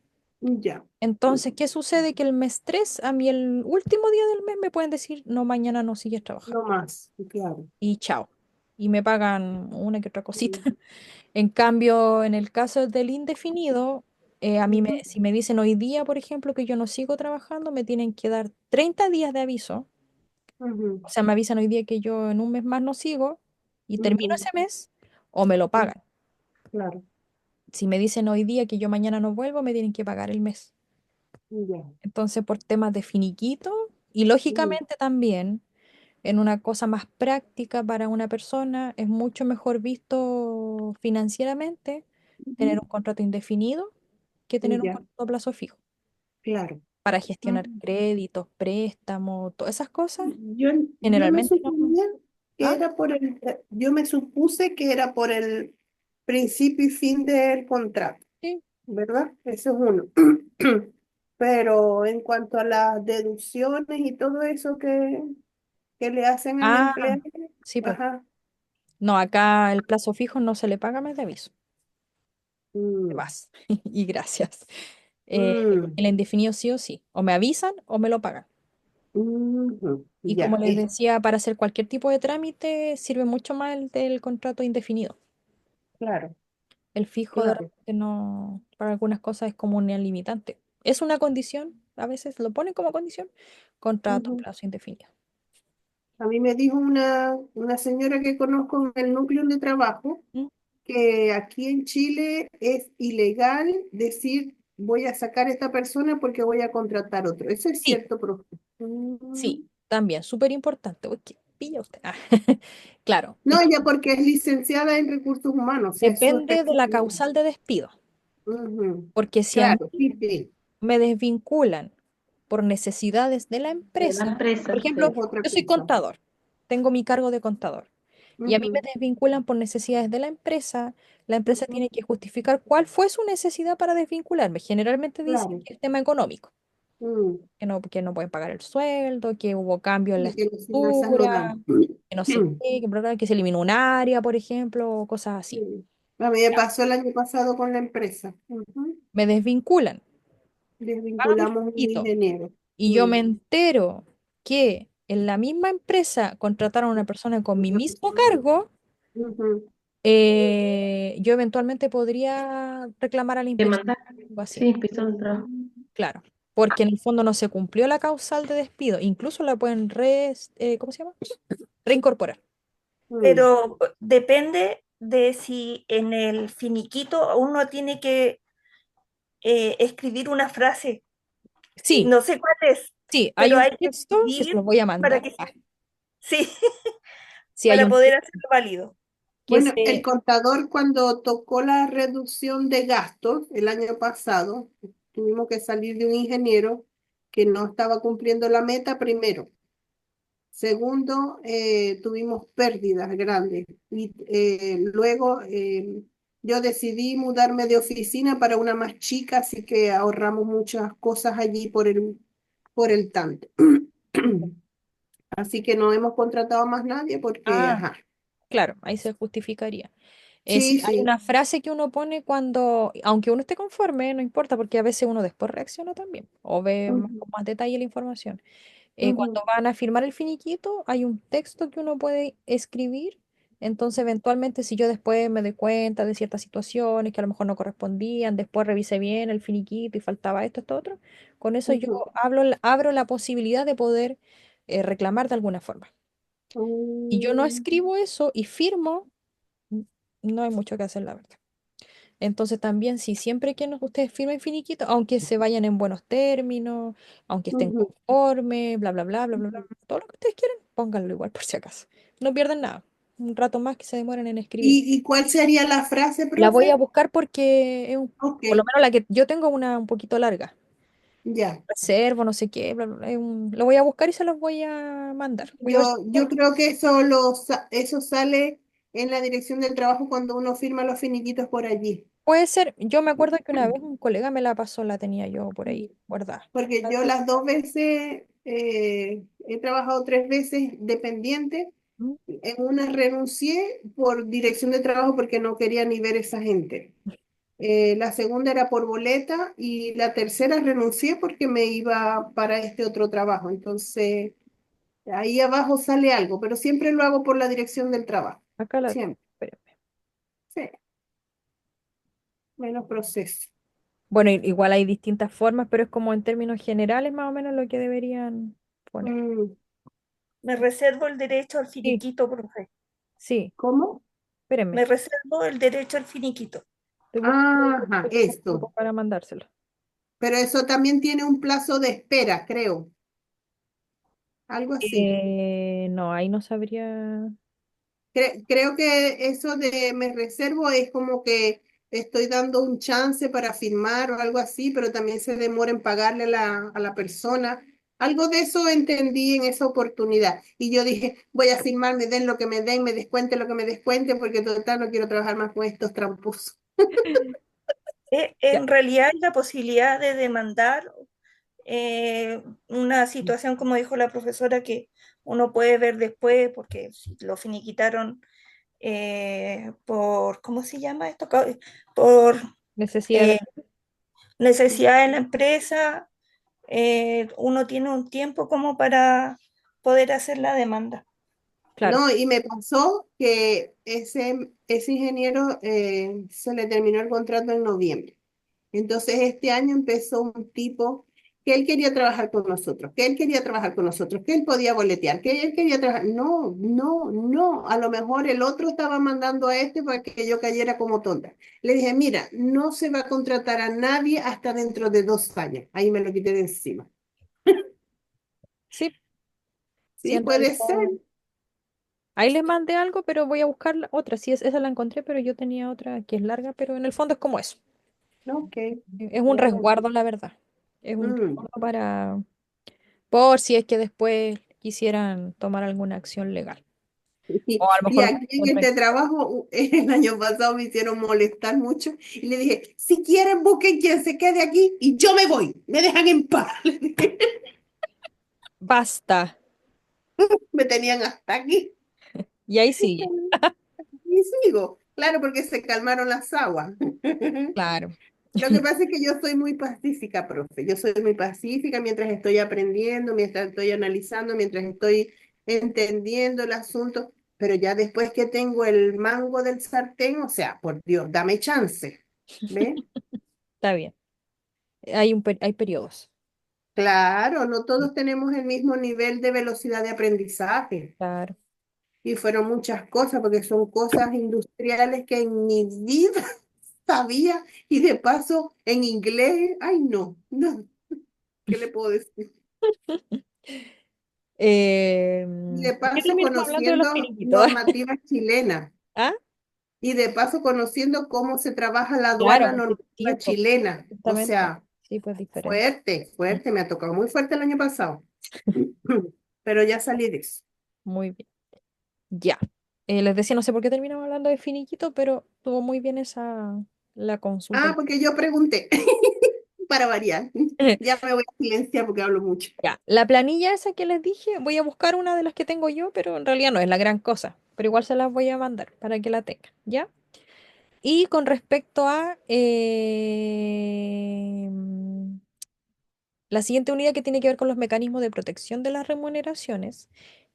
Ya, Entonces, ¿qué sucede? Que el mes 3 a mí el último día del mes me pueden decir, no, mañana no sigues trabajando. no más, claro. Y chao. Y me pagan una que otra cosita. Mm, En cambio, en el caso del indefinido, ujú, si me dicen hoy día, por ejemplo, que yo no sigo trabajando, me tienen que dar 30 días de aviso. ujú, O sea, me avisan hoy día que yo en un mes más no sigo y termino ujú, ese mes o me lo mm, pagan. claro, Si me dicen hoy día que yo mañana no vuelvo, me tienen que pagar el mes. ya. Entonces, por temas de finiquito y Mm, lógicamente también en una cosa más práctica para una persona, es mucho mejor visto financieramente tener ujú, un contrato indefinido que tener un ya, contrato a plazo fijo claro. para gestionar Mm. créditos, préstamos, todas esas cosas. Yo me Generalmente no. suponía que ¿Ah? era yo me supuse que era por el principio y fin del contrato, Sí. ¿verdad? Eso es uno. Pero en cuanto a las deducciones y todo eso que le hacen al Ah, empleado, sí, pues. ajá. No, acá el plazo fijo no se le paga mes de aviso. Te Mm, vas. Y gracias. mm, El indefinido sí o sí. O me avisan o me lo pagan. Y como ya, les decía, para hacer cualquier tipo de trámite sirve mucho más el del contrato indefinido. claro, El fijo de claro. repente no, para algunas cosas es como una limitante. Es una condición, a veces lo ponen como condición, contrato a Ujú, plazo indefinido. A mí me dijo una señora que conozco en el núcleo de trabajo ¿Mm? que aquí en Chile es ilegal decir voy a sacar a esta persona porque voy a contratar otro. Eso es Sí, cierto, profe. sí, también, súper importante. Uy, ¿qué pilla usted? Ah, claro, No, ella porque es licenciada en recursos humanos, y es su depende de la especialidad. causal de despido, Ujú. porque si a mí Claro, sí, sí, me desvinculan por necesidades de la De la empresa, por empresa, ejemplo, es sí. otra yo soy cosa. contador, tengo mi cargo de contador, y a mí me Ujú, desvinculan por necesidades de la empresa ujú, tiene que justificar cuál fue su necesidad para desvincularme. Generalmente dice claro. que el tema económico, Mm, que no pueden pagar el sueldo, que hubo cambio en la y que las finanzas no estructura, dan. que no sé qué, que, bla, bla, que se eliminó un área, por ejemplo, o cosas así. Sí. A mí me pasó el año pasado con la empresa. Ujú. Me desvinculan, pagan el Desvinculamos un poquito, ingeniero. y yo Mm, me entero que en la misma empresa contrataron a una persona con mi mismo cargo, ujú. yo eventualmente podría reclamar a la inspección, Demandar, algo así. sí, inspección del trabajo. Claro, porque en el fondo no se cumplió la causal de despido, incluso la pueden ¿cómo se llama? Reincorporar. Mm, Pero depende de si en el finiquito uno tiene que escribir una frase. Sí, No sé cuál es, sí, hay pero un hay que texto que se los escribir voy a para mandar. que, Ah, sí, sí, hay para un poder texto hacerlo válido. que bueno, el se... contador cuando tocó la reducción de gastos el año pasado, tuvimos que salir de un ingeniero que no estaba cumpliendo la meta primero. Segundo, tuvimos pérdidas grandes. Y luego yo decidí mudarme de oficina para una más chica, así que ahorramos muchas cosas allí por el tanto. Así que no hemos contratado más nadie porque, Ah, ajá. claro, ahí se justificaría. Sí, Sí, hay sí. una frase que uno pone cuando, aunque uno esté conforme, no importa, porque a veces uno después reacciona también o ve Ujú, con más detalle la información. ujú, Cuando van a firmar el finiquito, hay un texto que uno puede escribir. Entonces, eventualmente, si yo después me doy cuenta de ciertas situaciones que a lo mejor no correspondían, después revisé bien el finiquito y faltaba esto, esto, otro, con eso yo ujú. abro la posibilidad de poder reclamar de alguna forma. Y yo no Mm, escribo eso y firmo, n- no hay mucho que hacer, la verdad. Entonces también, si siempre que ustedes firmen finiquito, aunque se vayan en buenos términos, aunque estén ujú. conformes, bla, bla, bla, bla, bla, bla, todo lo que ustedes quieran, pónganlo igual por si acaso. No pierden nada. Un rato más que se demoren en escribir. Y cuál sería la frase, La voy a profe? buscar porque Ok, por lo menos la que yo tengo una un poquito larga. ya. Reservo, no sé qué, bla, bla, bla, lo voy a buscar y se los voy a mandar. Voy a ver si Yo creo que eso sale en la dirección del trabajo cuando uno firma los finiquitos por allí. puede ser. Yo me acuerdo que una vez un colega me la pasó, la tenía yo por ahí guardada. Porque yo las dos veces, he trabajado 3 veces dependiente. ¿Mm? En una renuncié por dirección de trabajo porque no quería ni ver esa gente. La segunda era por boleta y la tercera renuncié porque me iba para este otro trabajo. Entonces, ahí abajo sale algo, pero siempre lo hago por la dirección del trabajo. Acá la tengo. Siempre. Sí, menos proceso. Bueno, igual hay distintas formas, pero es como en términos generales más o menos lo que deberían poner. Mm, Me reservo el derecho al Sí, finiquito, profe. sí, ¿cómo? espérenme. Me reservo el derecho al finiquito. Estoy Ajá, esto. para mandárselo. Pero eso también tiene un plazo de espera, creo. Algo así. No, ahí no sabría. Creo que eso de me reservo es como que estoy dando un chance para firmar o algo así, pero también se demora en pagarle a la persona. Algo de eso entendí en esa oportunidad. Y yo dije, voy a firmar, me den lo que me den, me descuente lo que me descuente, porque total no quiero trabajar más con estos tramposos. Ya. En realidad hay la posibilidad de demandar una situación, como dijo la profesora, que uno puede ver después, porque si lo finiquitaron por, ¿cómo se llama esto? Por Necesidad eh, necesidad de la empresa, uno tiene un tiempo como para poder hacer la demanda. claro, No, y me pasó que ese ingeniero se le terminó el contrato en noviembre. Entonces este año empezó un tipo que él quería trabajar con nosotros, que él quería trabajar con nosotros, que él podía boletear, que él quería trabajar. No, no, no. A lo mejor el otro estaba mandando a este para que yo cayera como tonta. Le dije, mira, no se va a contratar a nadie hasta dentro de 2 años. Ahí me lo quité de encima. Sí, sí, Sí, en puede ser. realidad. Ahí les mandé algo, pero voy a buscar otra. Sí, esa la encontré, pero yo tenía otra que es larga, pero en el fondo es como eso. Ok, Es un bueno. resguardo, la verdad. Es un Mm. resguardo para, por si es que después quisieran tomar alguna acción legal. O a lo Y mejor no aquí en encuentran. este trabajo, el año pasado me hicieron molestar mucho y le dije, si quieren busquen quien se quede aquí y yo me voy, me dejan en paz. Le dije, Basta. me tenían hasta aquí Y ahí sigue. y sigo. Claro, porque se calmaron las aguas. Claro. Lo que pasa es que yo soy muy pacífica, profe. Yo soy muy pacífica mientras estoy aprendiendo, mientras estoy analizando, mientras estoy entendiendo el asunto. Pero ya después que tengo el mango del sartén, o sea, por Dios, dame chance. ¿Ve? Está bien. Hay periodos. Claro, no todos tenemos el mismo nivel de velocidad de aprendizaje. Claro. Y fueron muchas cosas, porque son cosas industriales que en mi vida sabía. Y de paso, en inglés, ay, no, no, ¿qué le puedo decir? Y de ¿Por qué paso terminamos hablando de los conociendo finiquitos? normativas chilenas. ¿Ah? Y de paso conociendo cómo se trabaja la Claro, aduana porque sí, normativa chilena. O justamente. sea, Sí, pues diferente. fuerte, Mm, fuerte, me ha tocado muy fuerte el año pasado. Pero ya salí de eso. muy bien. Ya. Les decía, no sé por qué terminamos hablando de finiquito, pero estuvo muy bien esa la consulta. Ah, porque yo pregunté, para variar. Ya me voy a silenciar porque hablo mucho. Ya, la planilla esa que les dije, voy a buscar una de las que tengo yo, pero en realidad no es la gran cosa. Pero igual se las voy a mandar para que la tengan, ¿ya? Y con respecto a la siguiente unidad que tiene que ver con los mecanismos de protección de las remuneraciones,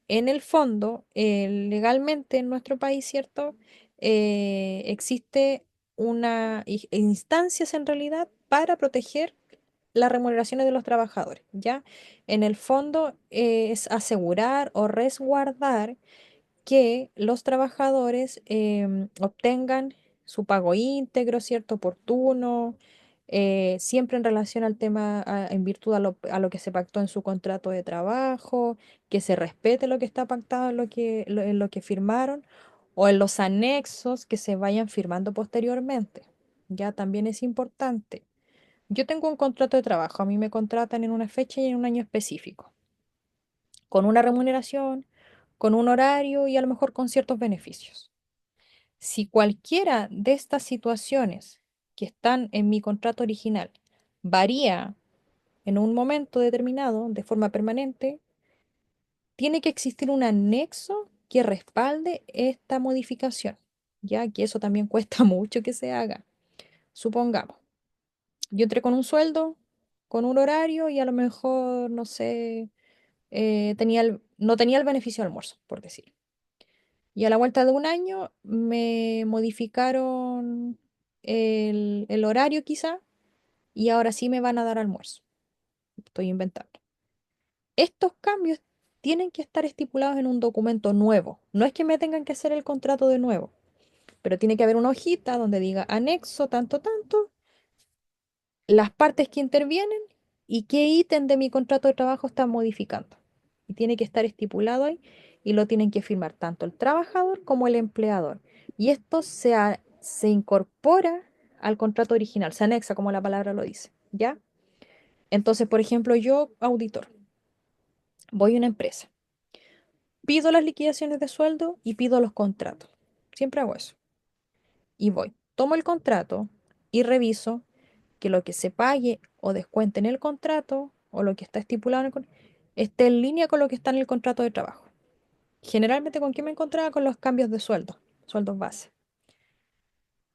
en el fondo, legalmente en nuestro país, ¿cierto? Existe una instancias en realidad para proteger las remuneraciones de los trabajadores, ¿ya? En el fondo es asegurar o resguardar que los trabajadores obtengan su pago íntegro, ¿cierto? Oportuno, siempre en relación al tema, en virtud a lo que se pactó en su contrato de trabajo, que se respete lo que está pactado en lo que firmaron, o en los anexos que se vayan firmando posteriormente. Ya también es importante. Yo tengo un contrato de trabajo, a mí me contratan en una fecha y en un año específico, con una remuneración, con un horario y a lo mejor con ciertos beneficios. Si cualquiera de estas situaciones que están en mi contrato original varía en un momento determinado de forma permanente, tiene que existir un anexo que respalde esta modificación, ya que eso también cuesta mucho que se haga. Supongamos, yo entré con un sueldo, con un horario y a lo mejor, no sé, no tenía el beneficio de almuerzo, por decir. Y a la vuelta de un año me modificaron el horario quizá y ahora sí me van a dar almuerzo. Estoy inventando. Estos cambios tienen que estar estipulados en un documento nuevo. No es que me tengan que hacer el contrato de nuevo, pero tiene que haber una hojita donde diga anexo tanto, tanto, las partes que intervienen y qué ítem de mi contrato de trabajo están modificando. Y tiene que estar estipulado ahí y lo tienen que firmar tanto el trabajador como el empleador. Y esto se incorpora al contrato original, se anexa como la palabra lo dice, ¿ya? Entonces, por ejemplo, yo, auditor, voy a una empresa, pido las liquidaciones de sueldo y pido los contratos. Siempre hago eso. Y voy, tomo el contrato y reviso que lo que se pague o descuente en el contrato o lo que está estipulado en el contrato esté en línea con lo que está en el contrato de trabajo. Generalmente, ¿con qué me encontraba? Con los cambios de sueldo, sueldos base,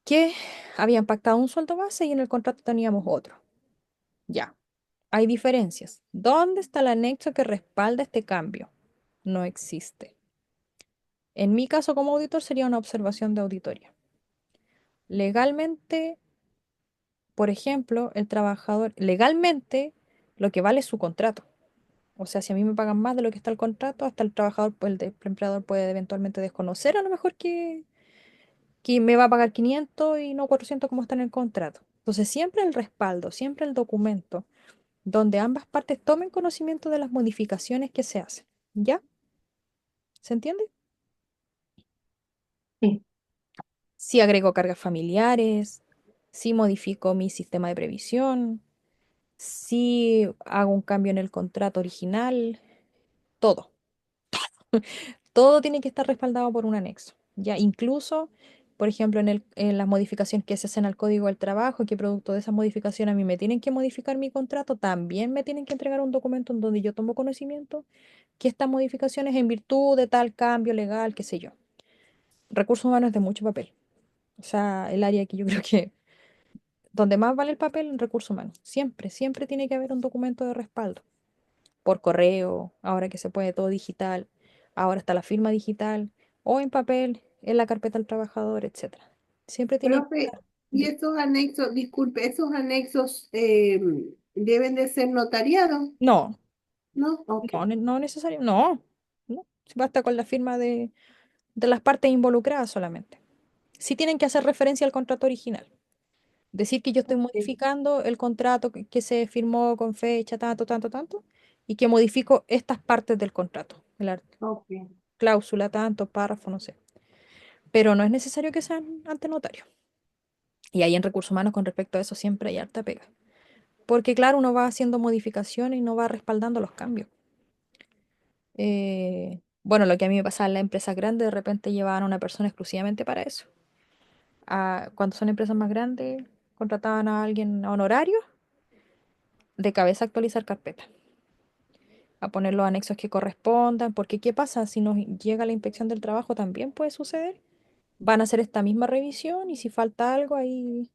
que habían pactado un sueldo base y en el contrato teníamos otro. Ya, hay diferencias. ¿Dónde está el anexo que respalda este cambio? No existe. En mi caso como auditor sería una observación de auditoría. Legalmente, por ejemplo, el trabajador, legalmente lo que vale es su contrato. O sea, si a mí me pagan más de lo que está el contrato, hasta el trabajador, pues el empleador puede eventualmente desconocer a lo mejor que me va a pagar 500 y no 400 como está en el contrato. Entonces, siempre el respaldo, siempre el documento, donde ambas partes tomen conocimiento de las modificaciones que se hacen. ¿Ya? ¿Se entiende? Sí. Si agrego cargas familiares, si modifico mi sistema de previsión, si hago un cambio en el contrato original, todo. Todo tiene que estar respaldado por un anexo. Ya, incluso, por ejemplo, en las modificaciones que se hacen al código del trabajo, que producto de esas modificaciones a mí me tienen que modificar mi contrato, también me tienen que entregar un documento en donde yo tomo conocimiento que estas modificaciones en virtud de tal cambio legal, qué sé yo. Recursos humanos es de mucho papel. O sea, el área que yo creo que donde más vale el papel, en recursos humanos. Siempre, siempre tiene que haber un documento de respaldo. Por correo, ahora que se puede todo digital, ahora está la firma digital, o en papel, en la carpeta del trabajador, etcétera. Siempre tiene que Profe, estar. y esos anexos, disculpe, esos anexos deben de ser notariados, No, ¿no? Ok, no, no necesario, no, no. Basta con la firma de las partes involucradas solamente. Sí tienen que hacer referencia al contrato original. Decir que yo estoy ok, modificando el contrato que se firmó con fecha, tanto, tanto, tanto, y que modifico estas partes del contrato, la ok. cláusula, tanto, párrafo, no sé. Pero no es necesario que sean ante notario. Y ahí en recursos humanos con respecto a eso siempre hay harta pega. Porque claro, uno va haciendo modificaciones y no va respaldando los cambios. Bueno, lo que a mí me pasaba en la empresa grande, de repente llevaban a una persona exclusivamente para eso. Cuando son empresas más grandes, contrataban a alguien a honorario de cabeza a actualizar carpeta, a poner los anexos que correspondan, porque ¿qué pasa? Si nos llega la inspección del trabajo también puede suceder. Van a hacer esta misma revisión y si falta algo ahí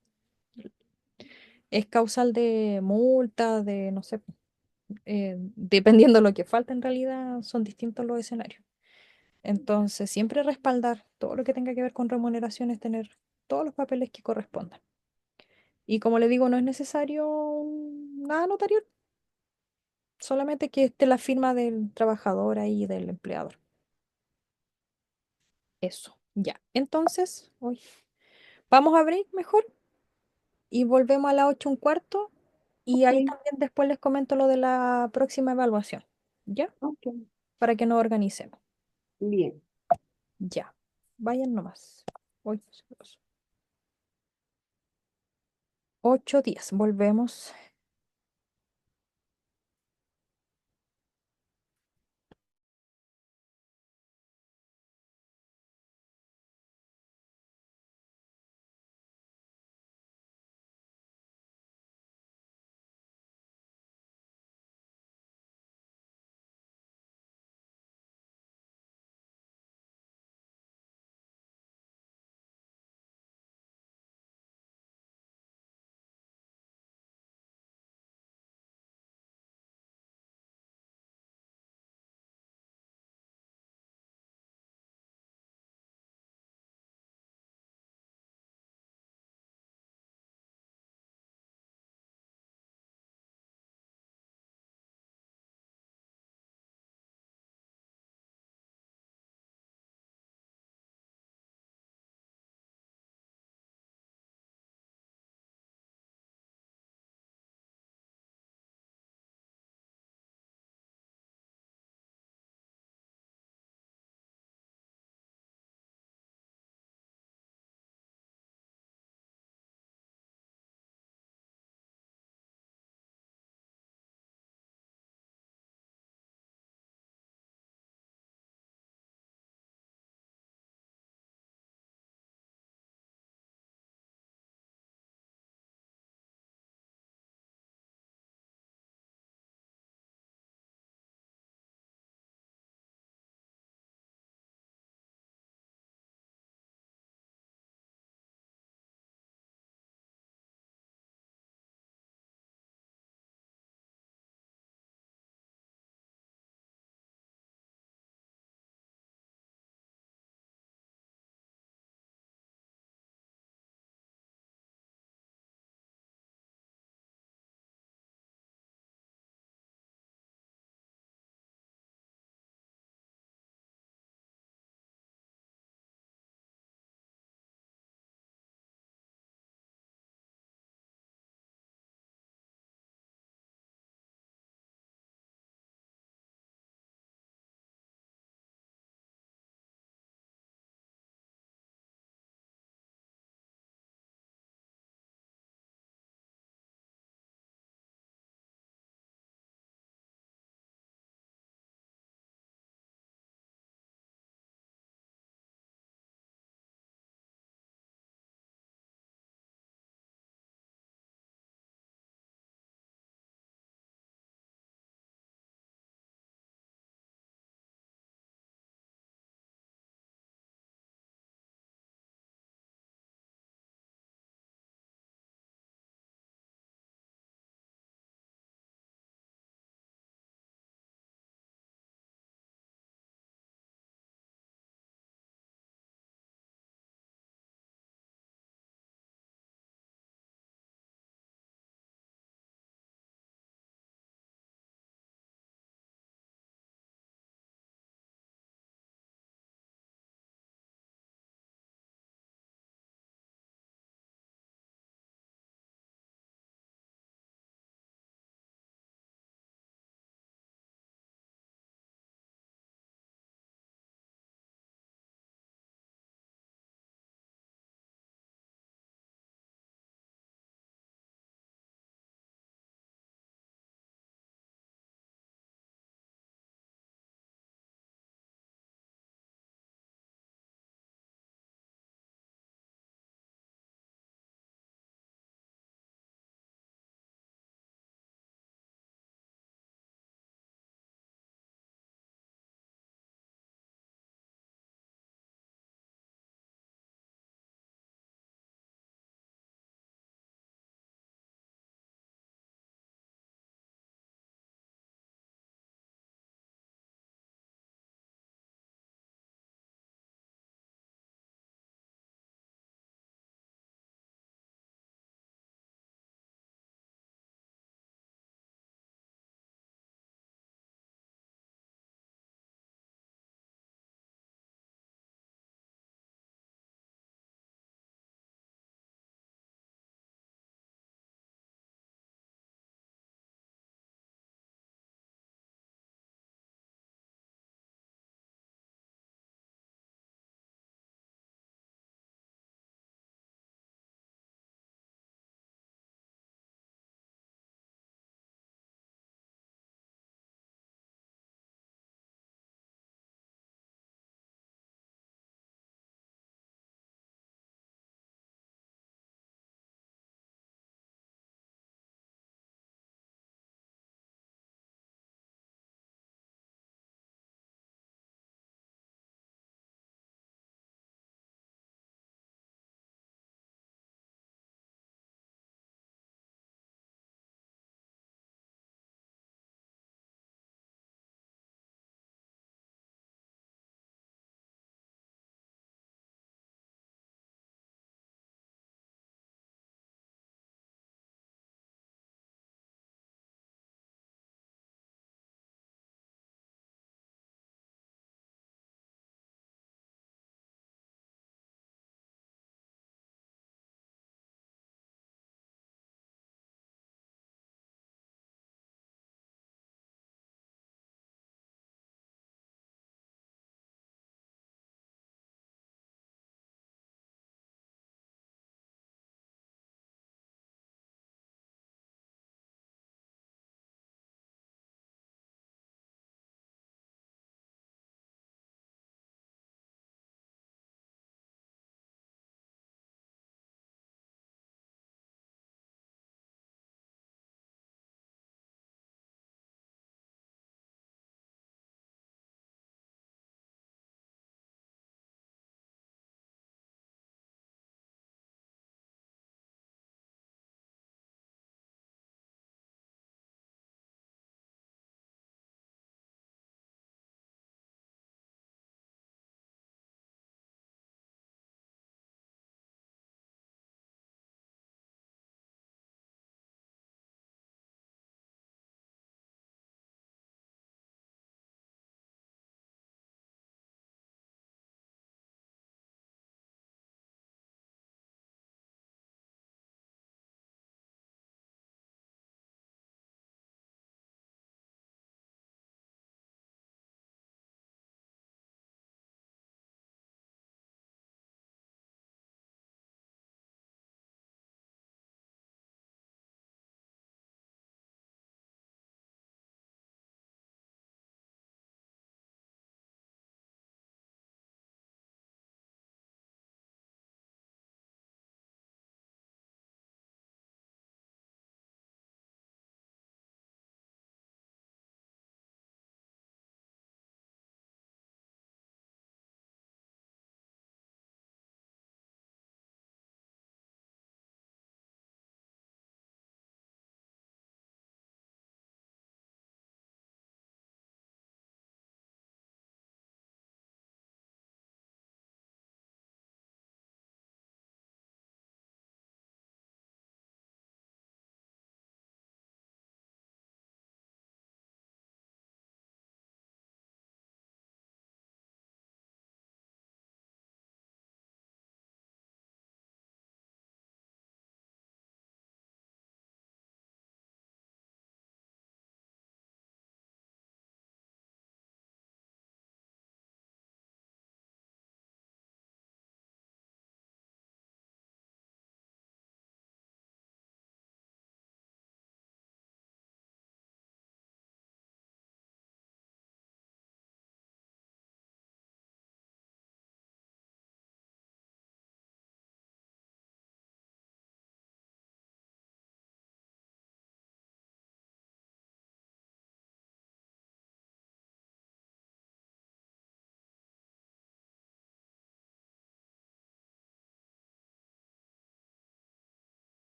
es causal de multa, de no sé, dependiendo de lo que falta en realidad, son distintos los escenarios. Entonces, siempre respaldar todo lo que tenga que ver con remuneraciones, tener todos los papeles que correspondan. Y como le digo, no es necesario nada notarial, solamente que esté la firma del trabajador ahí y del empleador. Eso, ya. Entonces, hoy vamos a break mejor y volvemos a las 8:15 y ahí Ok, también después les comento lo de la próxima evaluación, ¿ya? ok, Para que nos organicemos. bien. Ya, vayan nomás. Uy, se me pasó. 8 días, volvemos.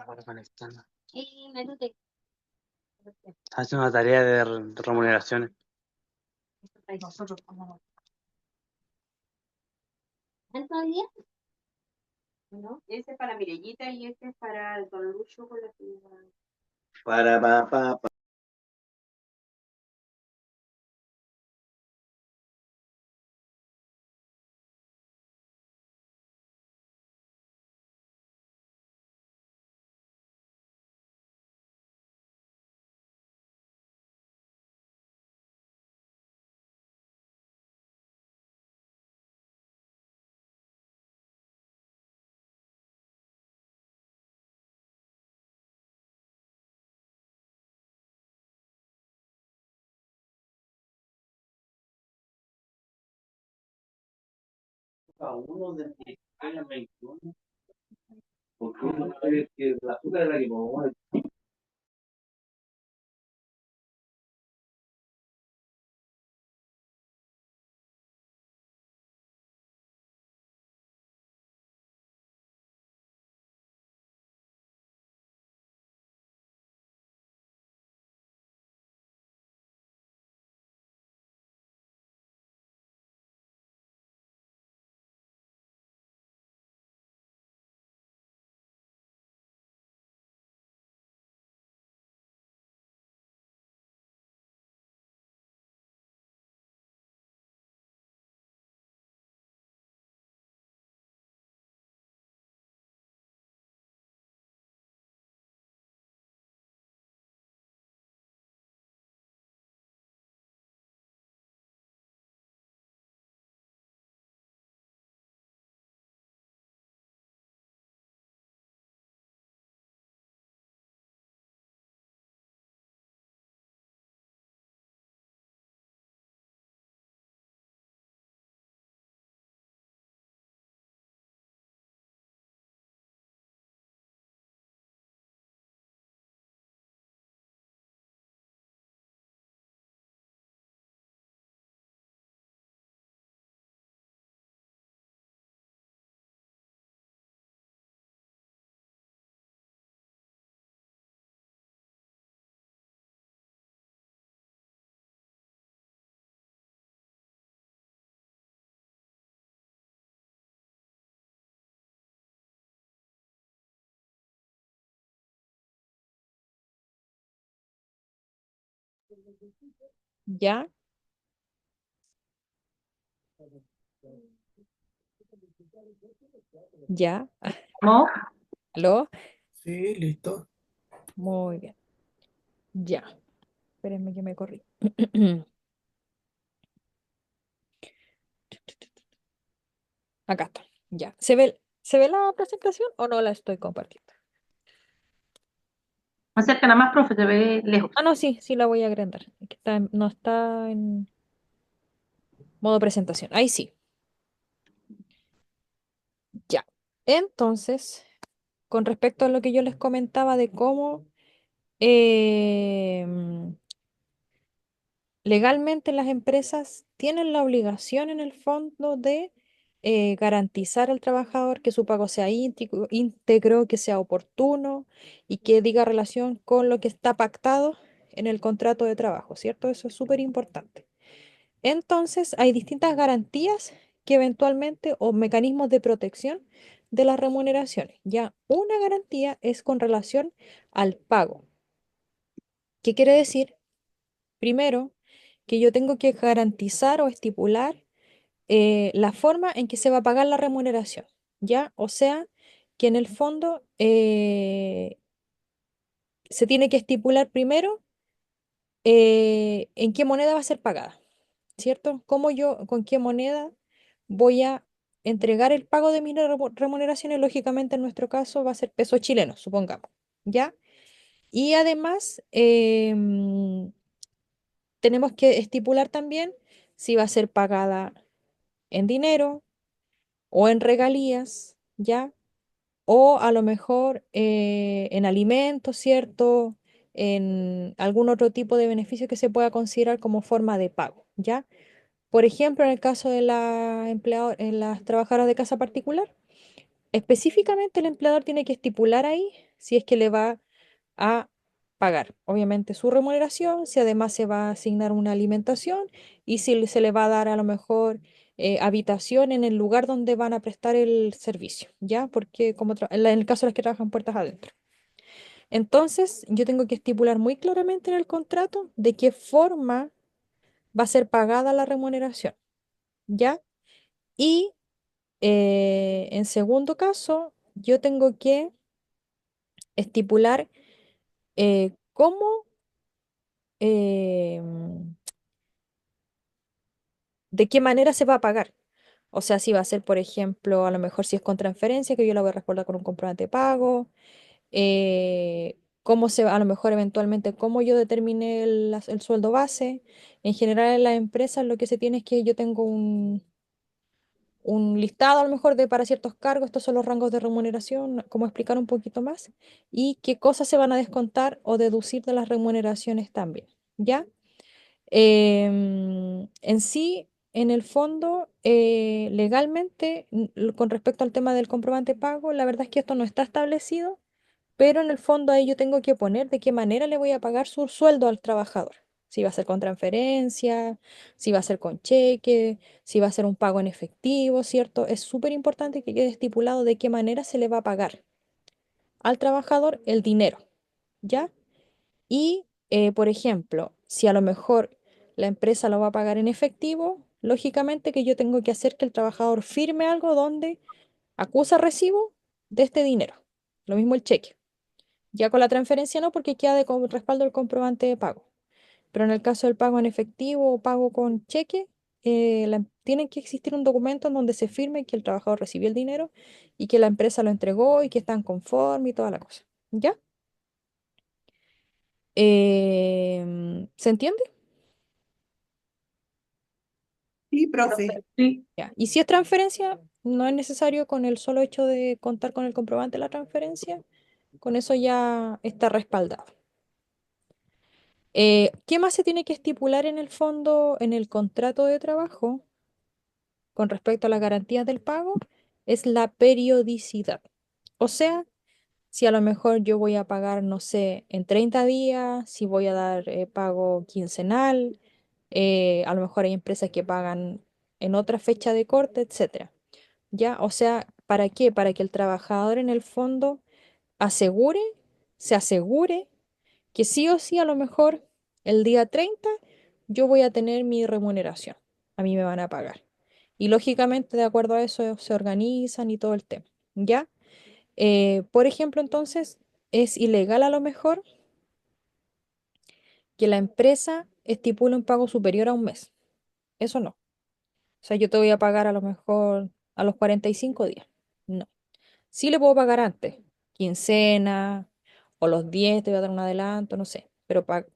Ahora conectando. Está haciendo una tarea de remuneraciones. Ese es para Mirellita y este es para el Don Lucho con la Para. A uno de la 21, porque uno sabe que la azúcar es la que promueve. ¿Ya? ¿Ya? ¿No? ¿Aló? Sí, listo. Muy bien. Ya. Espérenme que me corrí. Acá está. Ya. ¿Se ve la presentación o no la estoy compartiendo? Acércala más, profe, se ve lejos. Ah, no, sí, sí la voy a agrandar. Es que no está en modo presentación. Ahí sí. Ya. Entonces, con respecto a lo que yo les comentaba de cómo em, legalmente las empresas tienen la obligación en el fondo de garantizar al trabajador que su pago sea íntegro, que sea oportuno y que diga relación con lo que está pactado en el contrato de trabajo, ¿cierto? Eso es súper importante. Entonces, hay distintas garantías que eventualmente o mecanismos de protección de las remuneraciones. Ya una garantía es con relación al pago. ¿Qué quiere decir? Primero, que yo tengo que garantizar o estipular la forma en que se va a pagar la remuneración, ¿ya? O sea, que en el fondo se tiene que estipular primero en qué moneda va a ser pagada, ¿cierto? Con qué moneda voy a entregar el pago de mis remuneraciones, lógicamente en nuestro caso va a ser peso chileno, supongamos, ¿ya? Y además tenemos que estipular también si va a ser pagada en dinero o en regalías, ¿ya? O a lo mejor en alimentos, ¿cierto? En algún otro tipo de beneficio que se pueda considerar como forma de pago, ¿ya? Por ejemplo, en el caso de en las trabajadoras de casa particular, específicamente el empleador tiene que estipular ahí si es que le va a pagar, obviamente, su remuneración, si además se va a asignar una alimentación y si se le va a dar a lo mejor habitación en el lugar donde van a prestar el servicio, ¿ya? Porque como en el caso de las que trabajan puertas adentro. Entonces, yo tengo que estipular muy claramente en el contrato de qué forma va a ser pagada la remuneración, ¿ya? Y en segundo caso, yo tengo que estipular cómo, eh, de qué manera se va a pagar. O sea, si va a ser, por ejemplo, a lo mejor si es con transferencia, que yo la voy a respaldar con un comprobante de pago, cómo se va, a lo mejor eventualmente, cómo yo determiné el sueldo base. En general en las empresas lo que se tiene es que yo tengo un listado a lo mejor de para ciertos cargos, estos son los rangos de remuneración, cómo explicar un poquito más, y qué cosas se van a descontar o deducir de las remuneraciones también, ¿ya? En sí, en el fondo, legalmente, con respecto al tema del comprobante de pago, la verdad es que esto no está establecido, pero en el fondo ahí yo tengo que poner de qué manera le voy a pagar su sueldo al trabajador. Si va a ser con transferencia, si va a ser con cheque, si va a ser un pago en efectivo, ¿cierto? Es súper importante que quede estipulado de qué manera se le va a pagar al trabajador el dinero, ¿ya? Y, por ejemplo, si a lo mejor la empresa lo va a pagar en efectivo, lógicamente que yo tengo que hacer que el trabajador firme algo donde acusa recibo de este dinero. Lo mismo el cheque. Ya con la transferencia no, porque queda de respaldo el comprobante de pago. Pero en el caso del pago en efectivo o pago con cheque, tiene que existir un documento en donde se firme que el trabajador recibió el dinero y que la empresa lo entregó y que están conformes y toda la cosa. ¿Ya? ¿Se entiende? Sí, profe. Sí. Ya. Y si es transferencia, no es necesario con el solo hecho de contar con el comprobante de la transferencia, con eso ya está respaldado. ¿Qué más se tiene que estipular en el fondo, en el contrato de trabajo con respecto a las garantías del pago? Es la periodicidad. O sea, si a lo mejor yo voy a pagar, no sé, en 30 días, si voy a dar pago quincenal, a lo mejor hay empresas que pagan en otra fecha de corte, etcétera. ¿Ya? O sea, ¿para qué? Para que el trabajador en el fondo asegure, se asegure que sí o sí a lo mejor el día 30 yo voy a tener mi remuneración, a mí me van a pagar. Y lógicamente de acuerdo a eso se organizan y todo el tema, ¿ya? Por ejemplo, entonces es ilegal a lo mejor que la empresa estipule un pago superior a un mes. Eso no. O sea, yo te voy a pagar a lo mejor a los 45 días. No. Sí le puedo pagar antes, quincena o los 10 te voy a dar un adelanto, no sé. Pero para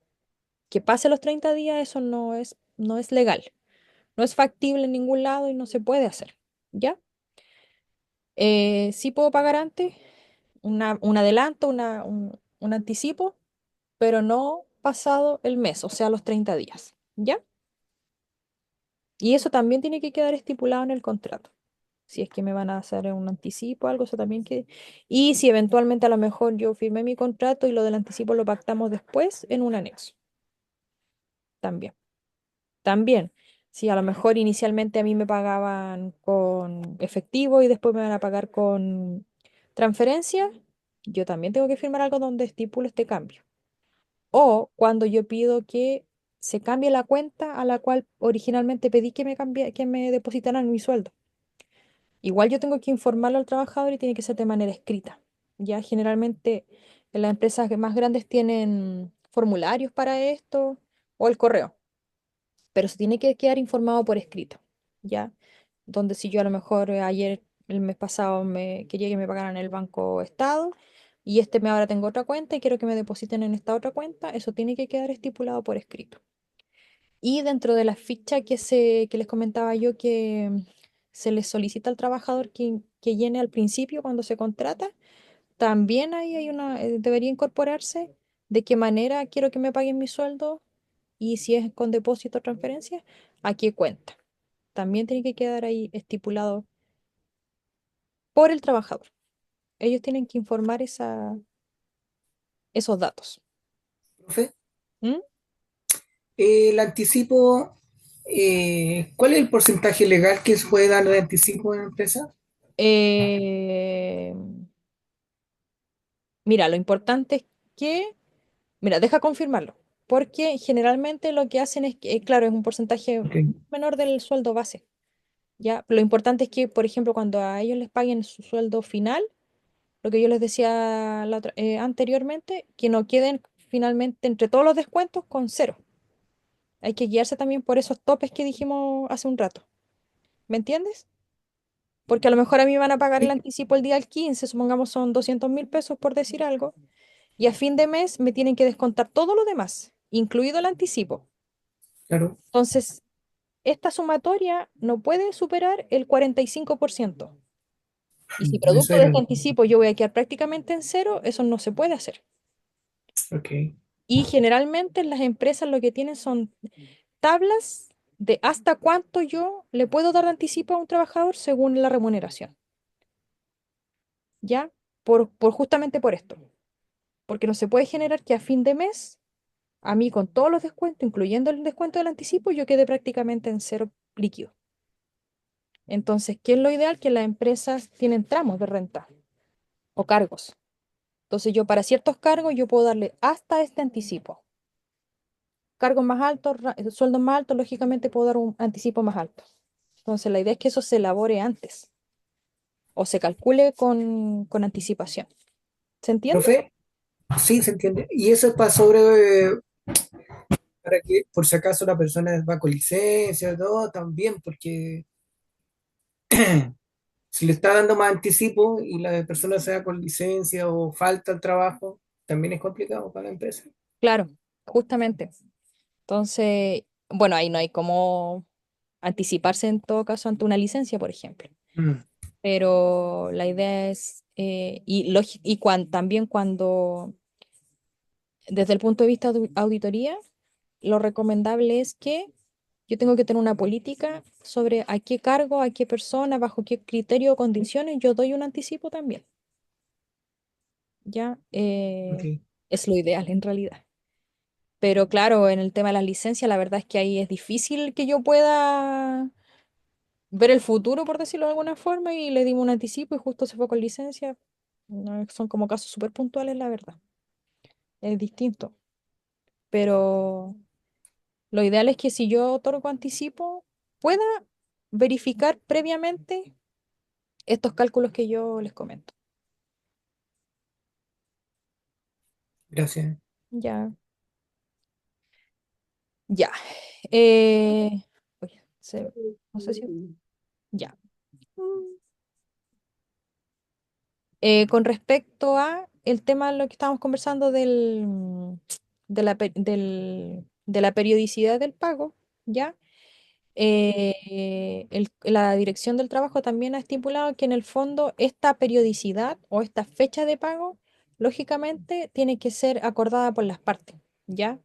que pase los 30 días, eso no es legal. No es factible en ningún lado y no se puede hacer. ¿Ya? Sí puedo pagar antes, un adelanto, un anticipo, pero no pasado el mes, o sea, los 30 días. ¿Ya? Y eso también tiene que quedar estipulado en el contrato. Si es que me van a hacer un anticipo, algo, eso también que... Y si eventualmente a lo mejor yo firmé mi contrato y lo del anticipo lo pactamos después en un anexo. También. También. Si a lo mejor inicialmente a mí me pagaban con efectivo y después me van a pagar con transferencia, yo también tengo que firmar algo donde estipulo este cambio. O cuando yo pido que se cambie la cuenta a la cual originalmente pedí que me depositaran mi sueldo. Igual yo tengo que informarlo al trabajador y tiene que ser de manera escrita. Ya generalmente en las empresas más grandes tienen formularios para esto o el correo, pero se tiene que quedar informado por escrito, ¿ya? Donde si yo a lo mejor ayer, el mes pasado, me quería que me pagaran el Banco Estado y este mes ahora tengo otra cuenta y quiero que me depositen en esta otra cuenta, eso tiene que quedar estipulado por escrito. Y dentro de la ficha que les comentaba yo que se les solicita al trabajador que llene al principio cuando se contrata, también ahí debería incorporarse de qué manera quiero que me paguen mi sueldo y si es con depósito o transferencia, a qué cuenta. También tiene que quedar ahí estipulado por el trabajador. Ellos tienen que informar esos datos. Profe, ¿Mm? el anticipo, ¿cuál es el porcentaje legal que se puede dar de anticipo en la empresa? Eh, Mira, lo importante es que, mira, deja confirmarlo, porque generalmente lo que hacen es que, claro, es un porcentaje Ok, menor del sueldo base, ¿ya? Lo importante es que, por ejemplo, cuando a ellos les paguen su sueldo final, lo que yo les decía anteriormente, que no queden finalmente entre todos los descuentos con cero. Hay que guiarse también por esos topes que dijimos hace un rato, ¿me entiendes? Porque a lo mejor a mí me van a pagar el sí, anticipo el día del 15, supongamos son 200.000 pesos por decir algo, y a fin de mes me tienen que descontar todo lo demás, incluido el anticipo. claro. Entonces, esta sumatoria no puede superar el 45%. Y si Eso producto de era. este anticipo yo voy a quedar prácticamente en cero, eso no se puede hacer. Ok, Y generalmente las empresas lo que tienen son tablas de hasta cuánto yo le puedo dar de anticipo a un trabajador según la remuneración, ¿ya? Justamente por esto, porque no se puede generar que a fin de mes, a mí con todos los descuentos, incluyendo el descuento del anticipo, yo quede prácticamente en cero líquido. Entonces, ¿qué es lo ideal? Que las empresas tienen tramos de renta o cargos. Entonces, yo para ciertos cargos yo puedo darle hasta este anticipo. Cargos más altos, sueldos más altos, lógicamente puedo dar un anticipo más alto. Entonces, la idea es que eso se elabore antes o se calcule con anticipación. ¿Se entiende? profe, sí, se entiende. Y eso es para que por si acaso la persona va con licencia, todo, también, porque si le está dando más anticipo y la persona se va con licencia o falta el trabajo, también es complicado para la empresa. Claro, justamente. Entonces, bueno, ahí no hay como anticiparse en todo caso ante una licencia, por ejemplo. Mm, Pero la idea es, también cuando, desde el punto de vista de auditoría, lo recomendable es que yo tengo que tener una política sobre a qué cargo, a qué persona, bajo qué criterio o condiciones yo doy un anticipo también. ¿Ya? ok, Es lo ideal en realidad. Pero claro, en el tema de las licencias, la verdad es que ahí es difícil que yo pueda ver el futuro, por decirlo de alguna forma, y le dimos un anticipo y justo se fue con licencia. No, son como casos súper puntuales, la verdad. Es distinto. Pero lo ideal es que si yo otorgo anticipo, pueda verificar previamente estos cálculos que yo les comento. gracias. Ya, ya. Eh, Oye, no sé si... Ya. Con respecto a el tema de lo que estábamos conversando de la periodicidad del pago, ¿ya? La Dirección del Trabajo también ha estipulado que en el fondo esta periodicidad o esta fecha de pago, lógicamente, tiene que ser acordada por las partes, ¿ya?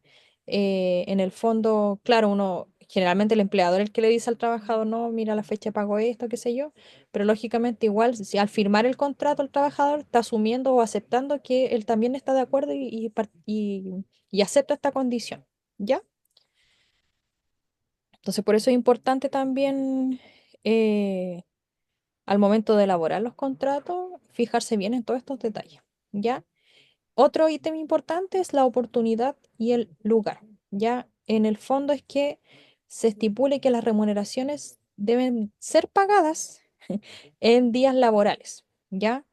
En el fondo, claro, generalmente el empleador es el que le dice al trabajador, no, mira la fecha de pago esto, qué sé yo, pero lógicamente igual, si al firmar el contrato el trabajador está asumiendo o aceptando que él también está de acuerdo y acepta esta condición, ¿ya? Entonces, por eso es importante también eh, al momento de elaborar los contratos, fijarse bien en todos estos detalles, ¿ya? Otro ítem importante es la oportunidad y el lugar, ¿ya? En el fondo es que se estipule que las remuneraciones deben ser pagadas en días laborales, ¿ya?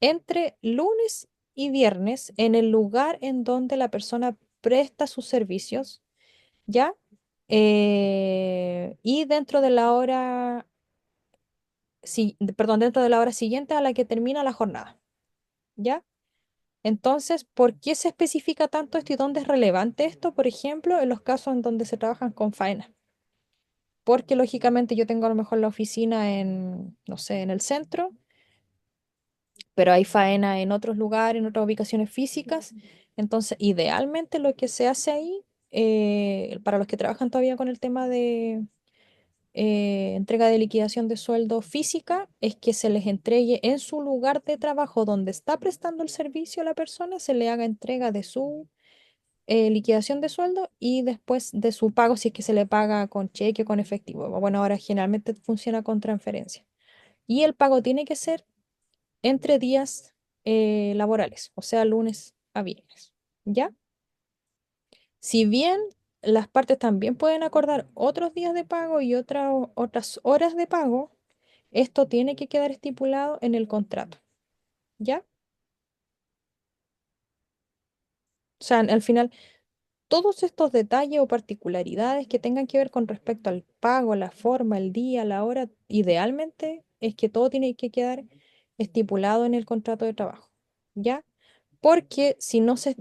Entre lunes y viernes en el lugar en donde la persona presta sus servicios, ¿ya? Y dentro de la hora, perdón, dentro de la hora siguiente a la que termina la jornada, ¿ya? Entonces, ¿por qué se especifica tanto esto y dónde es relevante esto? Por ejemplo, en los casos en donde se trabajan con faena. Porque lógicamente yo tengo a lo mejor la oficina en, no sé, en el centro, pero hay faena en otros lugares, en otras ubicaciones físicas. Entonces, idealmente lo que se hace ahí, para los que trabajan todavía con el tema entrega de liquidación de sueldo física es que se les entregue en su lugar de trabajo donde está prestando el servicio a la persona, se le haga entrega de su liquidación de sueldo y después de su pago si es que se le paga con cheque o con efectivo. Bueno, ahora generalmente funciona con transferencia. Y el pago tiene que ser entre días laborales, o sea, lunes a viernes. ¿Ya? Si bien las partes también pueden acordar otros días de pago y otras horas de pago, esto tiene que quedar estipulado en el contrato. ¿Ya? O sea, al final, todos estos detalles o particularidades que tengan que ver con respecto al pago, la forma, el día, la hora, idealmente es que todo tiene que quedar estipulado en el contrato de trabajo. ¿Ya? Porque si no se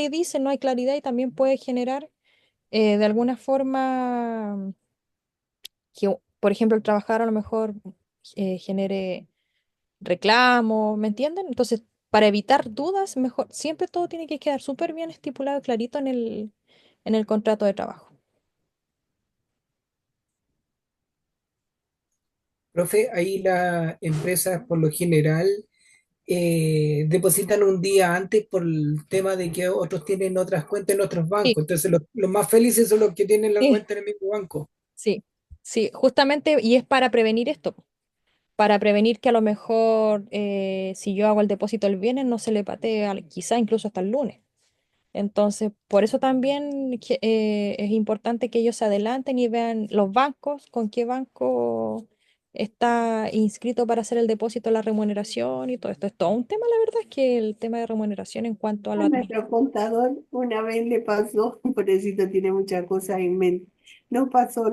dice, no hay claridad y también puede generar de alguna forma que, por ejemplo, el trabajador a lo mejor genere reclamo, ¿me entienden? Entonces, para evitar dudas, mejor, siempre todo tiene que quedar súper bien estipulado, clarito en el contrato de trabajo. Profe, ahí las empresas por lo general depositan un día antes por el tema de que otros tienen otras cuentas en otros Sí, bancos. Entonces, los más felices son los que tienen la sí, cuenta en el mismo banco. sí, sí, justamente, y es para prevenir esto, para prevenir que a lo mejor si yo hago el depósito el viernes no se le patee quizá incluso hasta el lunes. Entonces, por eso también es importante que ellos se adelanten y vean los bancos, con qué banco está inscrito para hacer el depósito, la remuneración y todo esto. Es todo un tema, la verdad es que el tema de remuneración en cuanto a A lo nuestro administrativo. contador una vez le pasó, pobrecito tiene muchas cosas en mente, nos pasó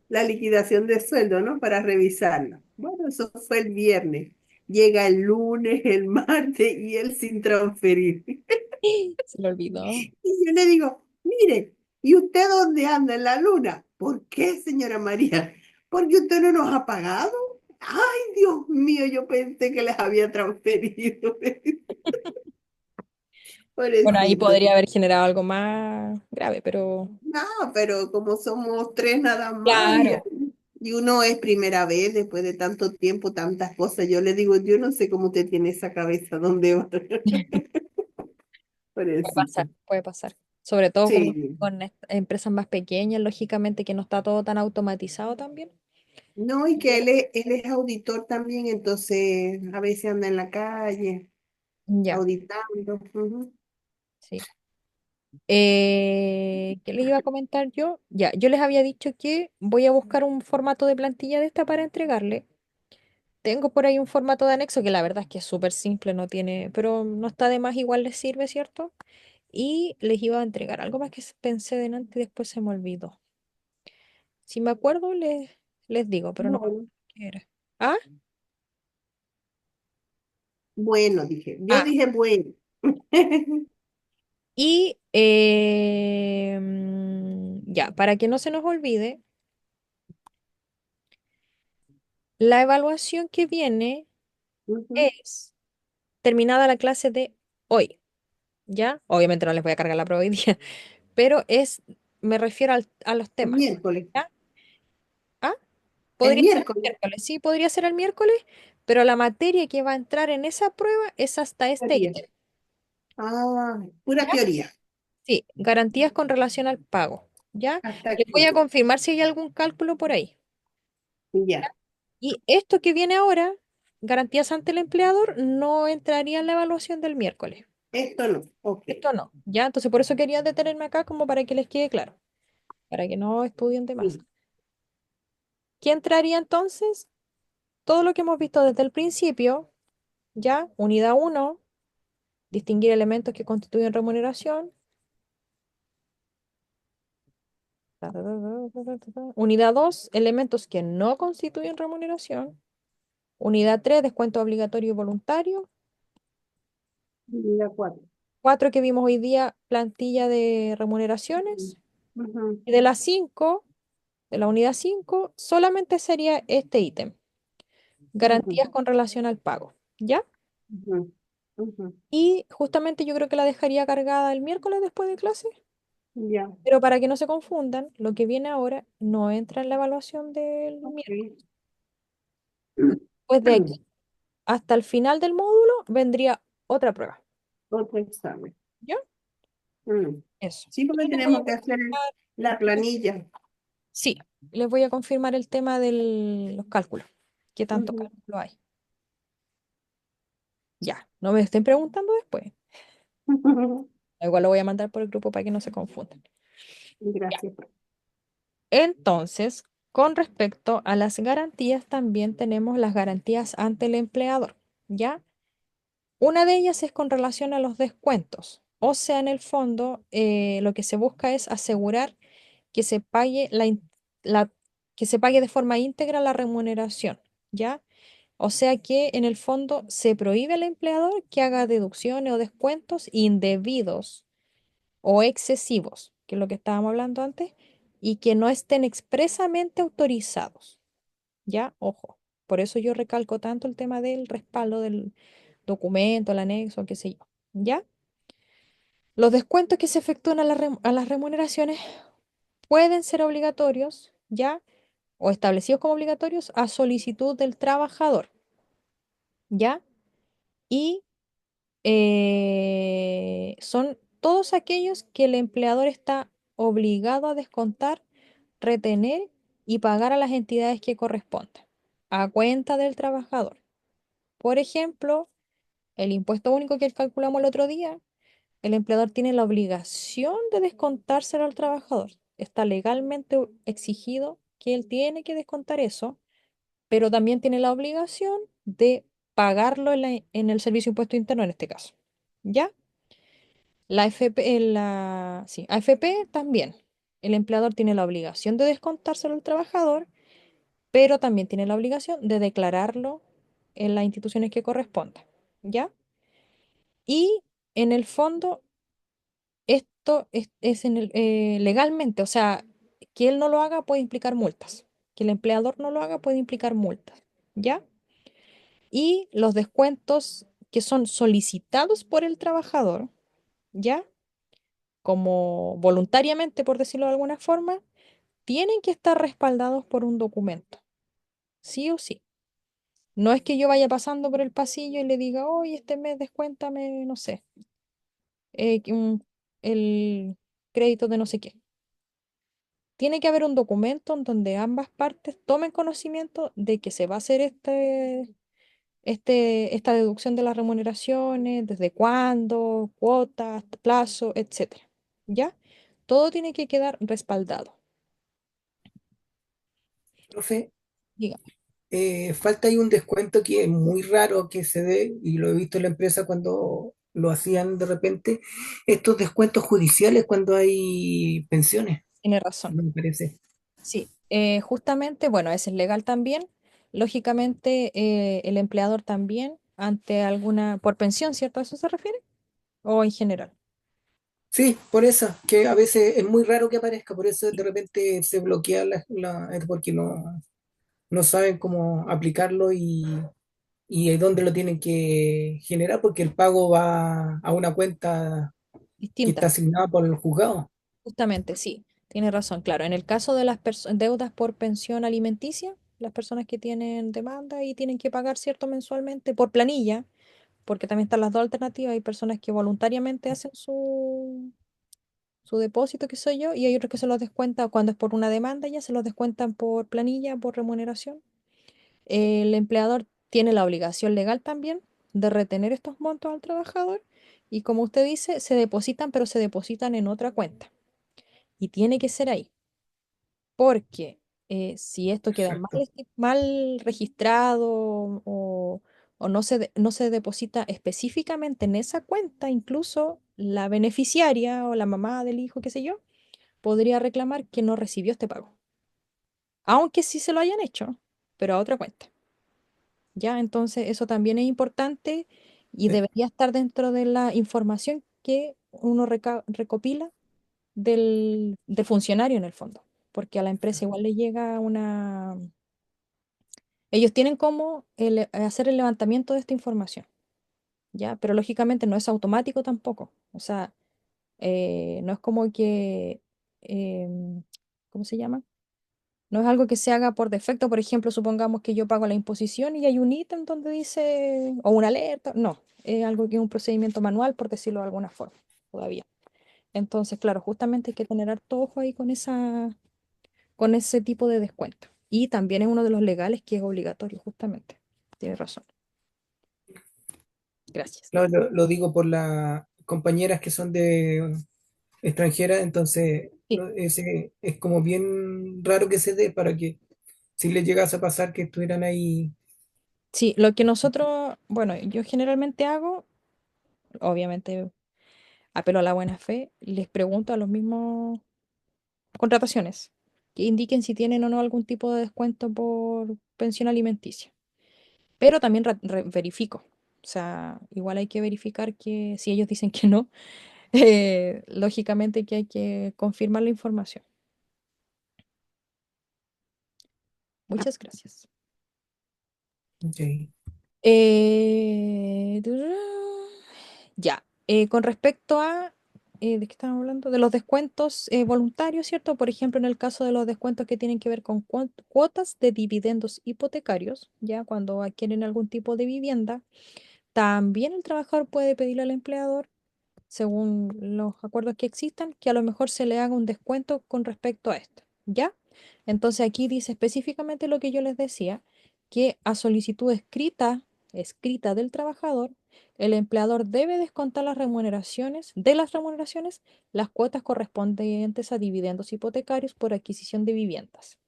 la liquidación de sueldo, ¿no? Para revisarla. Bueno, eso fue el viernes. Llega el lunes, el martes y él sin transferir. Se lo olvidó. Y yo le digo, mire, ¿y usted dónde anda en la luna? ¿Por qué, señora María? Porque usted no nos ha pagado. Ay, Dios mío, yo pensé que les había transferido. Bueno, ahí Pobrecito. podría haber generado algo más grave, pero No, pero como somos tres nada más claro. y uno es primera vez después de tanto tiempo, tantas cosas, yo le digo, yo no sé cómo usted tiene esa cabeza, ¿dónde va? Puede pasar, Pobrecito. puede pasar. Sobre todo como Sí. con empresas más pequeñas, lógicamente que no está todo tan automatizado también. No, y que él es auditor también, entonces a veces anda en la calle Ya, auditando. Ujú. sí. ¿Qué les iba a comentar yo? Ya, yo les había dicho que voy a buscar un formato de plantilla de esta para entregarle. Tengo por ahí un formato de anexo que la verdad es que es súper simple, no tiene, pero no está de más, igual les sirve, ¿cierto? Y les iba a entregar algo más que pensé delante y después se me olvidó. Si me acuerdo, les digo, pero no me acuerdo Bueno, qué era. ¿Ah? bueno, dije, yo Ah, dije, bueno. y ya, para que no se nos olvide, la evaluación que viene Ujú. es terminada la clase de hoy, ¿ya? Obviamente no les voy a cargar la prueba hoy día, pero me refiero a los El temas, miércoles, ¿ya? ¿Ah? el Podría ser el miércoles, miércoles, sí, podría ser el miércoles, pero la materia que va a entrar en esa prueba es hasta ¿qué este día? ítem, Ah, pura ¿ya? teoría, Sí, garantías con relación al pago, ¿ya? hasta Les voy a aquí, confirmar si hay algún cálculo por ahí. ya. Y esto que viene ahora, garantías ante el empleador, no entraría en la evaluación del miércoles. Esto no, ok. Esto no, ¿ya? Entonces por eso quería detenerme acá como para que les quede claro, para que no estudien de más. Sí. ¿Qué entraría entonces? Todo lo que hemos visto desde el principio, ¿ya? Unidad uno, distinguir elementos que constituyen remuneración. Ta, ta, ta, ta, ta, ta, ta. Unidad 2, elementos que no constituyen remuneración. Unidad 3, descuento obligatorio y voluntario. Unidad 4. 4 que vimos hoy día, plantilla de remuneraciones. Y de las 5, de la unidad 5, solamente sería este ítem, garantías con relación al pago, ¿ya? Y justamente yo creo que la dejaría cargada el miércoles después de clase. Ya, Pero para que no se confundan, lo que viene ahora no entra en la evaluación del miércoles. ok. Pues de aquí hasta el final del módulo vendría otra prueba. Otro examen. ¿Ya? Mm. Eso. Sí, porque Y les voy a tenemos que hacer confirmar, la planilla. sí, les voy a confirmar el tema de los cálculos. ¿Qué tanto Ujú. cálculo hay? Ya, no me estén preguntando después. Igual lo voy a mandar por el grupo para que no se confundan. Ya. Gracias. Entonces, con respecto a las garantías, también tenemos las garantías ante el empleador. ¿Ya? Una de ellas es con relación a los descuentos. O sea, en el fondo, lo que se busca es asegurar que se pague que se pague de forma íntegra la remuneración, ¿ya? O sea que en el fondo se prohíbe al empleador que haga deducciones o descuentos indebidos o excesivos, que es lo que estábamos hablando antes, y que no estén expresamente autorizados, ¿ya? Ojo. Por eso yo recalco tanto el tema del respaldo del documento, el anexo, qué sé yo, ¿ya? Los descuentos que se efectúan a las remuneraciones pueden ser obligatorios, ¿ya? O establecidos como obligatorios a solicitud del trabajador, ¿ya? Y son todos aquellos que el empleador está obligado a descontar, retener y pagar a las entidades que correspondan, a cuenta del trabajador. Por ejemplo, el impuesto único que calculamos el otro día, el empleador tiene la obligación de descontárselo al trabajador. Está legalmente exigido que él tiene que descontar eso, pero también tiene la obligación de pagarlo en el Servicio de Impuesto Interno en este caso. ¿Ya? La AFP, sí, AFP también. El empleador tiene la obligación de descontárselo al trabajador, pero también tiene la obligación de declararlo en las instituciones que correspondan. ¿Ya? Y en el fondo, esto es legalmente, o sea, que él no lo haga puede implicar multas. Que el empleador no lo haga puede implicar multas. ¿Ya? Y los descuentos que son solicitados por el trabajador, ¿ya? Como voluntariamente, por decirlo de alguna forma, tienen que estar respaldados por un documento, sí o sí. No es que yo vaya pasando por el pasillo y le diga, oye, este mes descuéntame, no sé, el crédito de no sé qué. Tiene que haber un documento en donde ambas partes tomen conocimiento de que se va a hacer esta deducción de las remuneraciones, desde cuándo, cuotas, plazo, etcétera. ¿Ya? Todo tiene que quedar respaldado. Profe, Diga, falta ahí un descuento que es muy raro que se dé, y lo he visto en la empresa cuando lo hacían de repente, estos descuentos judiciales cuando hay pensiones, tiene razón. me parece. Sí, justamente, bueno, ese es legal también. Lógicamente, el empleador también, ante alguna, por pensión, ¿cierto? ¿A eso se refiere? ¿O en general? Sí, por eso, que a veces es muy raro que aparezca, por eso de repente se bloquea es porque no saben cómo aplicarlo y dónde lo tienen que generar, porque el pago va a una cuenta que está Distinta. asignada por el juzgado. Justamente, sí, tiene razón. Claro, en el caso de las deudas por pensión alimenticia, las personas que tienen demanda y tienen que pagar cierto mensualmente por planilla, porque también están las dos alternativas, hay personas que voluntariamente hacen su depósito, qué sé yo, y hay otros que se los descuentan cuando es por una demanda, ya se los descuentan por planilla, por remuneración. El empleador tiene la obligación legal también de retener estos montos al trabajador y como usted dice, se depositan, pero se depositan en otra cuenta. Y tiene que ser ahí, porque si esto queda Exacto. mal registrado o no se deposita específicamente en esa cuenta, incluso la beneficiaria o la mamá del hijo, qué sé yo, podría reclamar que no recibió este pago, aunque sí se lo hayan hecho, pero a otra cuenta. ¿Ya? Entonces, eso también es importante y Sí. debería estar dentro de la información que uno recopila del funcionario en el fondo, porque a la empresa igual le llega una... Ellos tienen como hacer el levantamiento de esta información, ¿ya? Pero lógicamente no es automático tampoco. O sea, No es como que, ¿cómo se llama? No es algo que se haga por defecto. Por ejemplo, supongamos que yo pago la imposición y hay un ítem donde dice, o una alerta. No, es algo que es un procedimiento manual, por decirlo de alguna forma, todavía. Entonces, claro, justamente hay que tener harto ojo ahí con ese tipo de descuento. Y también es uno de los legales que es obligatorio, justamente. Tienes razón. Gracias. No, lo digo por las compañeras que son de extranjeras, entonces Sí, ese es como bien raro que se dé para que si les llegase a pasar que estuvieran ahí. sí, lo que nosotros, bueno, yo generalmente hago, obviamente apelo a la buena fe, les pregunto a los mismos contrataciones que indiquen si tienen o no algún tipo de descuento por pensión alimenticia. Pero también verifico. O sea, igual hay que verificar que si ellos dicen que no, lógicamente que hay que confirmar la información. Muchas gracias. Ok. Eh, ya, con respecto a, ¿de qué estamos hablando? De los descuentos voluntarios, ¿cierto? Por ejemplo, en el caso de los descuentos que tienen que ver con cuotas de dividendos hipotecarios, ya cuando adquieren algún tipo de vivienda, también el trabajador puede pedirle al empleador, según los acuerdos que existan, que a lo mejor se le haga un descuento con respecto a esto, ¿ya? Entonces aquí dice específicamente lo que yo les decía, que a solicitud escrita del trabajador, el empleador debe descontar de las remuneraciones, las cuotas correspondientes a dividendos hipotecarios por adquisición de viviendas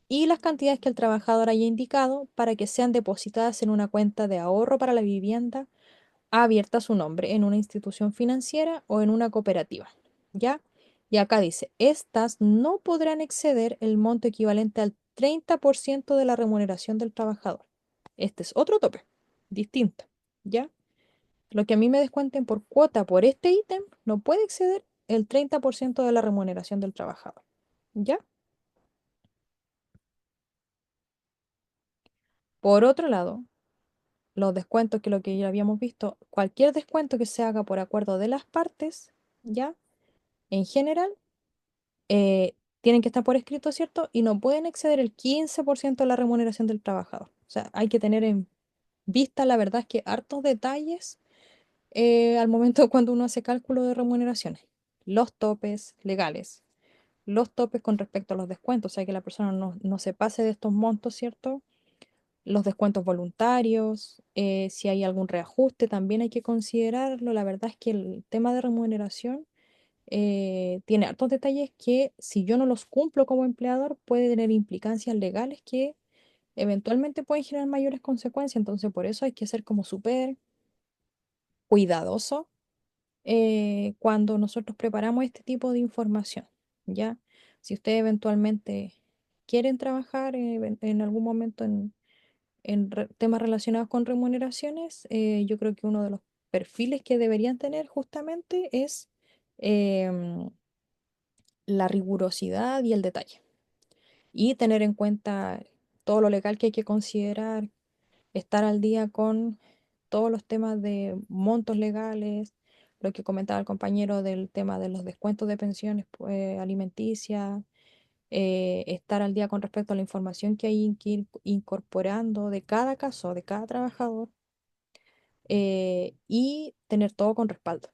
y las cantidades que el trabajador haya indicado para que sean depositadas en una cuenta de ahorro para la vivienda abierta a su nombre en una institución financiera o en una cooperativa, ¿ya? Y acá dice, estas no podrán exceder el monto equivalente al 30% de la remuneración del trabajador. Este es otro tope, distinto, ¿ya? Lo que a mí me descuenten por cuota por este ítem no puede exceder el 30% de la remuneración del trabajador, ¿ya? Por otro lado, los descuentos que lo que ya habíamos visto, cualquier descuento que se haga por acuerdo de las partes, ¿ya? En general, tienen que estar por escrito, ¿cierto? Y no pueden exceder el 15% de la remuneración del trabajador. O sea, hay que tener en vista, la verdad es que hartos detalles al momento cuando uno hace cálculo de remuneraciones. Los topes legales, los topes con respecto a los descuentos, o sea, que la persona no se pase de estos montos, ¿cierto? Los descuentos voluntarios, si hay algún reajuste, también hay que considerarlo. La verdad es que el tema de remuneración tiene hartos detalles que si yo no los cumplo como empleador puede tener implicancias legales que eventualmente pueden generar mayores consecuencias. Entonces, por eso hay que ser como súper cuidadoso cuando nosotros preparamos este tipo de información, ¿ya? Si ustedes eventualmente quieren trabajar en algún momento en temas relacionados con remuneraciones, yo creo que uno de los perfiles que deberían tener justamente es em, la rigurosidad y el detalle. Y tener en cuenta todo lo legal que hay que considerar, estar al día con todos los temas de montos legales, lo que comentaba el compañero del tema de los descuentos de pensiones pues, alimenticias, estar al día con respecto a la información que hay que ir incorporando de cada caso, de cada trabajador, y tener todo con respaldo.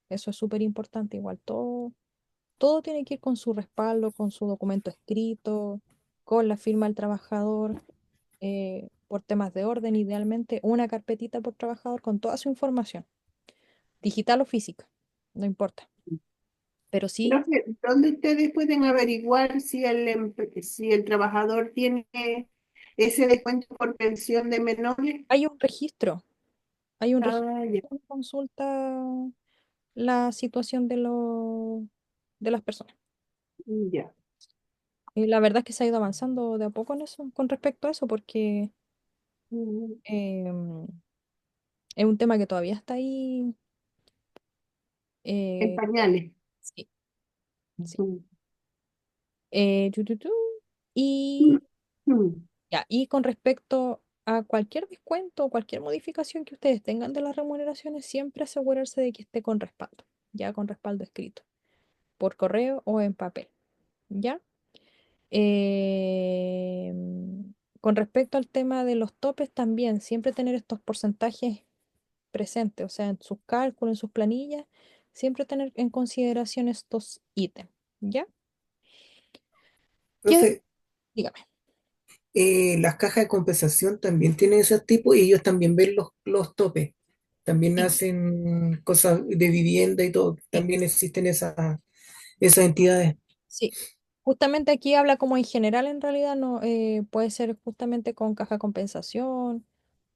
Eso es súper importante, igual todo tiene que ir con su respaldo, con su documento escrito, con la firma del trabajador, por temas de orden, idealmente una carpetita por trabajador con toda su información, digital o física, no importa. Pero sí Profe, ¿dónde ustedes pueden averiguar si si el trabajador tiene ese descuento por pensión de menores? hay un registro, hay un registro Ah, ya, que consulta la situación de las personas. ya. Y la verdad es que se ha ido avanzando de a poco en eso, con respecto a eso, porque Mm, em, es un tema que todavía está ahí. En eh, pañales. sí, sí. Mm. Tu, tu, tu. Y Mm. ya, y con respecto a cualquier descuento o cualquier modificación que ustedes tengan de las remuneraciones, siempre asegurarse de que esté con respaldo. ya con respaldo escrito, por correo o en papel, ¿ya? Con respecto al tema de los topes, también siempre tener estos porcentajes presentes, o sea, en sus cálculos, en sus planillas, siempre tener en consideración estos ítems, ¿ya? ¿Qué? Entonces, Dígame. las cajas de compensación también tienen esos tipos y ellos también ven los topes. También Sí, hacen cosas de vivienda y todo. sí, También existen esas entidades. sí. Justamente aquí habla como en general, en realidad, no puede ser justamente con caja de compensación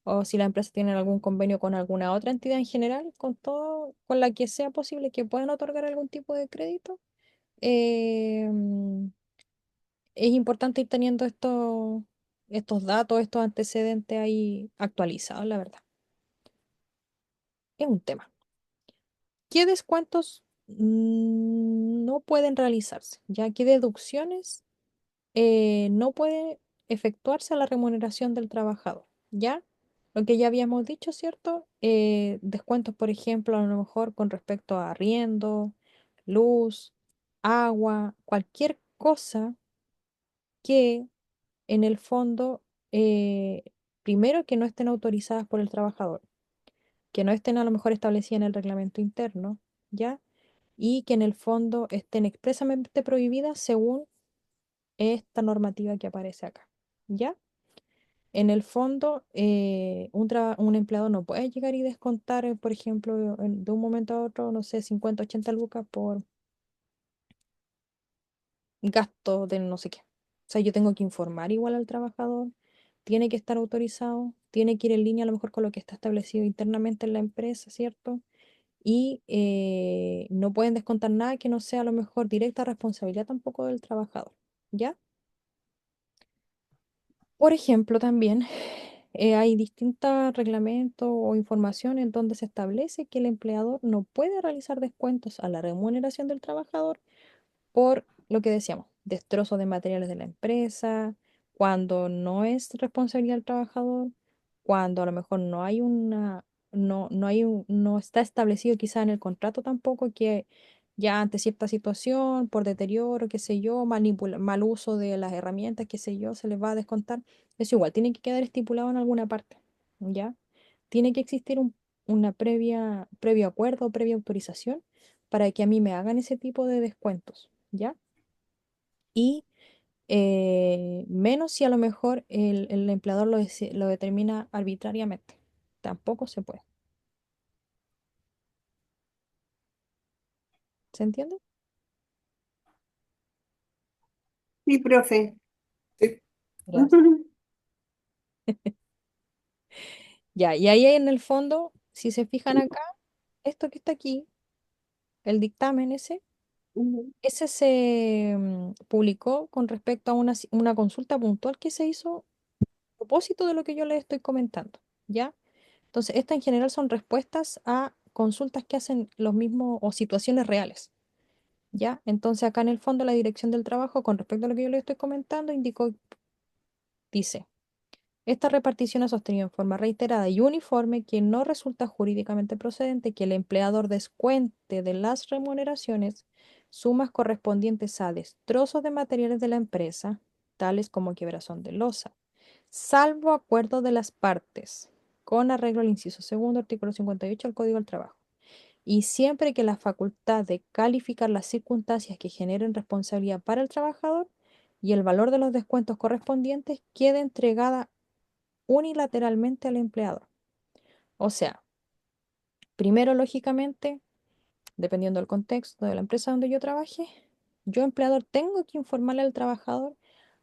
o si la empresa tiene algún convenio con alguna otra entidad en general, con todo, con la que sea posible que puedan otorgar algún tipo de crédito. eh, mm, es importante ir teniendo estos datos, estos antecedentes ahí actualizados, la verdad. Es un tema. ¿Qué descuentos no pueden realizarse? ¿Ya qué deducciones no puede efectuarse a la remuneración del trabajador? ¿Ya? Lo que ya habíamos dicho, ¿cierto? Descuentos, por ejemplo, a lo mejor con respecto a arriendo, luz, agua, cualquier cosa que en el fondo, eh, primero que no estén autorizadas por el trabajador, que no estén a lo mejor establecidas en el reglamento interno, ¿ya? Y que en el fondo estén expresamente prohibidas según esta normativa que aparece acá, ¿ya? En el fondo, un empleado no puede llegar y descontar, por ejemplo, de un momento a otro, no sé, 50 80 lucas por gasto de no sé qué. O sea, yo tengo que informar igual al trabajador, tiene que estar autorizado, tiene que ir en línea a lo mejor con lo que está establecido internamente en la empresa, ¿cierto? Y no pueden descontar nada que no sea a lo mejor directa responsabilidad tampoco del trabajador, ¿ya? Por ejemplo, también hay distintos reglamentos o información en donde se establece que el empleador no puede realizar descuentos a la remuneración del trabajador por lo que decíamos, destrozos de materiales de la empresa, cuando no es responsabilidad del trabajador, cuando a lo mejor no está establecido quizá en el contrato tampoco que ya ante cierta situación, por deterioro, qué sé yo, mal uso de las herramientas, qué sé yo, se les va a descontar. Eso igual tiene que quedar estipulado en alguna parte, ¿ya? Tiene que existir una previo acuerdo, previa autorización para que a mí me hagan ese tipo de descuentos, ¿ya? Y menos si a lo mejor el empleador lo determina arbitrariamente. Tampoco se puede. ¿Se entiende? Sí, profe. Sí. Gracias. Ya, y ahí en el fondo, si se fijan acá, esto que está aquí, el dictamen ese se publicó con respecto a una consulta puntual que se hizo a propósito de lo que yo les estoy comentando, ¿ya? Entonces, estas en general son respuestas a consultas que hacen los mismos o situaciones reales, ¿ya? Entonces, acá en el fondo, la Dirección del Trabajo, con respecto a lo que yo les estoy comentando, dice, esta repartición ha sostenido en forma reiterada y uniforme que no resulta jurídicamente procedente que el empleador descuente de las remuneraciones sumas correspondientes a destrozos de materiales de la empresa, tales como quebrazón de losa, salvo acuerdo de las partes, con arreglo al inciso segundo, artículo 58 del Código del Trabajo, y siempre que la facultad de calificar las circunstancias que generen responsabilidad para el trabajador y el valor de los descuentos correspondientes quede entregada unilateralmente al empleador. O sea, primero, lógicamente, dependiendo del contexto de la empresa donde yo trabaje, yo empleador tengo que informarle al trabajador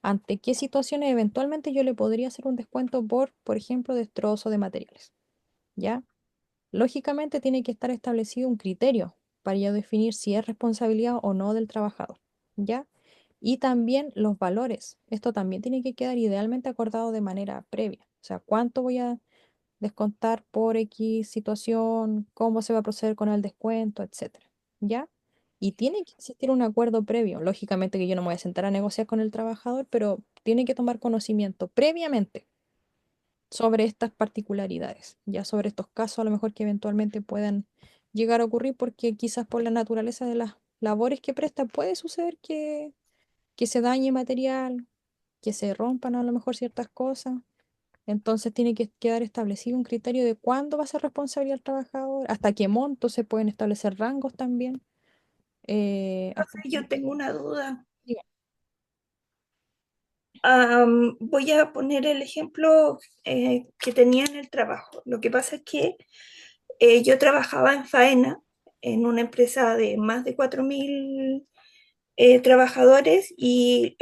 ante qué situaciones eventualmente yo le podría hacer un descuento por ejemplo, destrozo de materiales, ¿ya? Lógicamente tiene que estar establecido un criterio para ya definir si es responsabilidad o no del trabajador, ¿ya? Y también los valores. Esto también tiene que quedar idealmente acordado de manera previa. O sea, cuánto voy a descontar por X situación, cómo se va a proceder con el descuento, etcétera, ¿ya? Y tiene que existir un acuerdo previo. Lógicamente que yo no me voy a sentar a negociar con el trabajador, pero tiene que tomar conocimiento previamente sobre estas particularidades, ya sobre estos casos a lo mejor que eventualmente puedan llegar a ocurrir porque quizás por la naturaleza de las labores que presta puede suceder que se dañe material, que se rompan a lo mejor ciertas cosas. Entonces tiene que quedar establecido un criterio de cuándo va a ser responsabilidad del trabajador, hasta qué monto se pueden establecer rangos también. Hasta Yo tengo una duda. Diga. Voy a poner el ejemplo que tenía en el trabajo. Lo que pasa es que yo trabajaba en faena en una empresa de más de 4.000 trabajadores y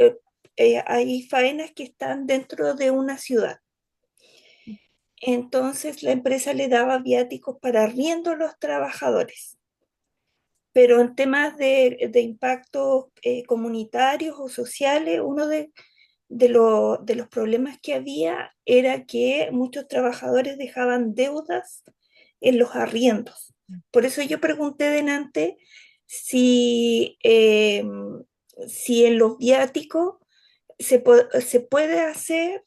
hay faenas que están dentro de una ciudad. Entonces la empresa le daba viáticos para arriendo a los trabajadores, pero en temas de impactos comunitarios o sociales, uno de los problemas que había era que muchos trabajadores dejaban deudas en los arriendos. Por eso yo pregunté delante si, si en los viáticos se puede hacer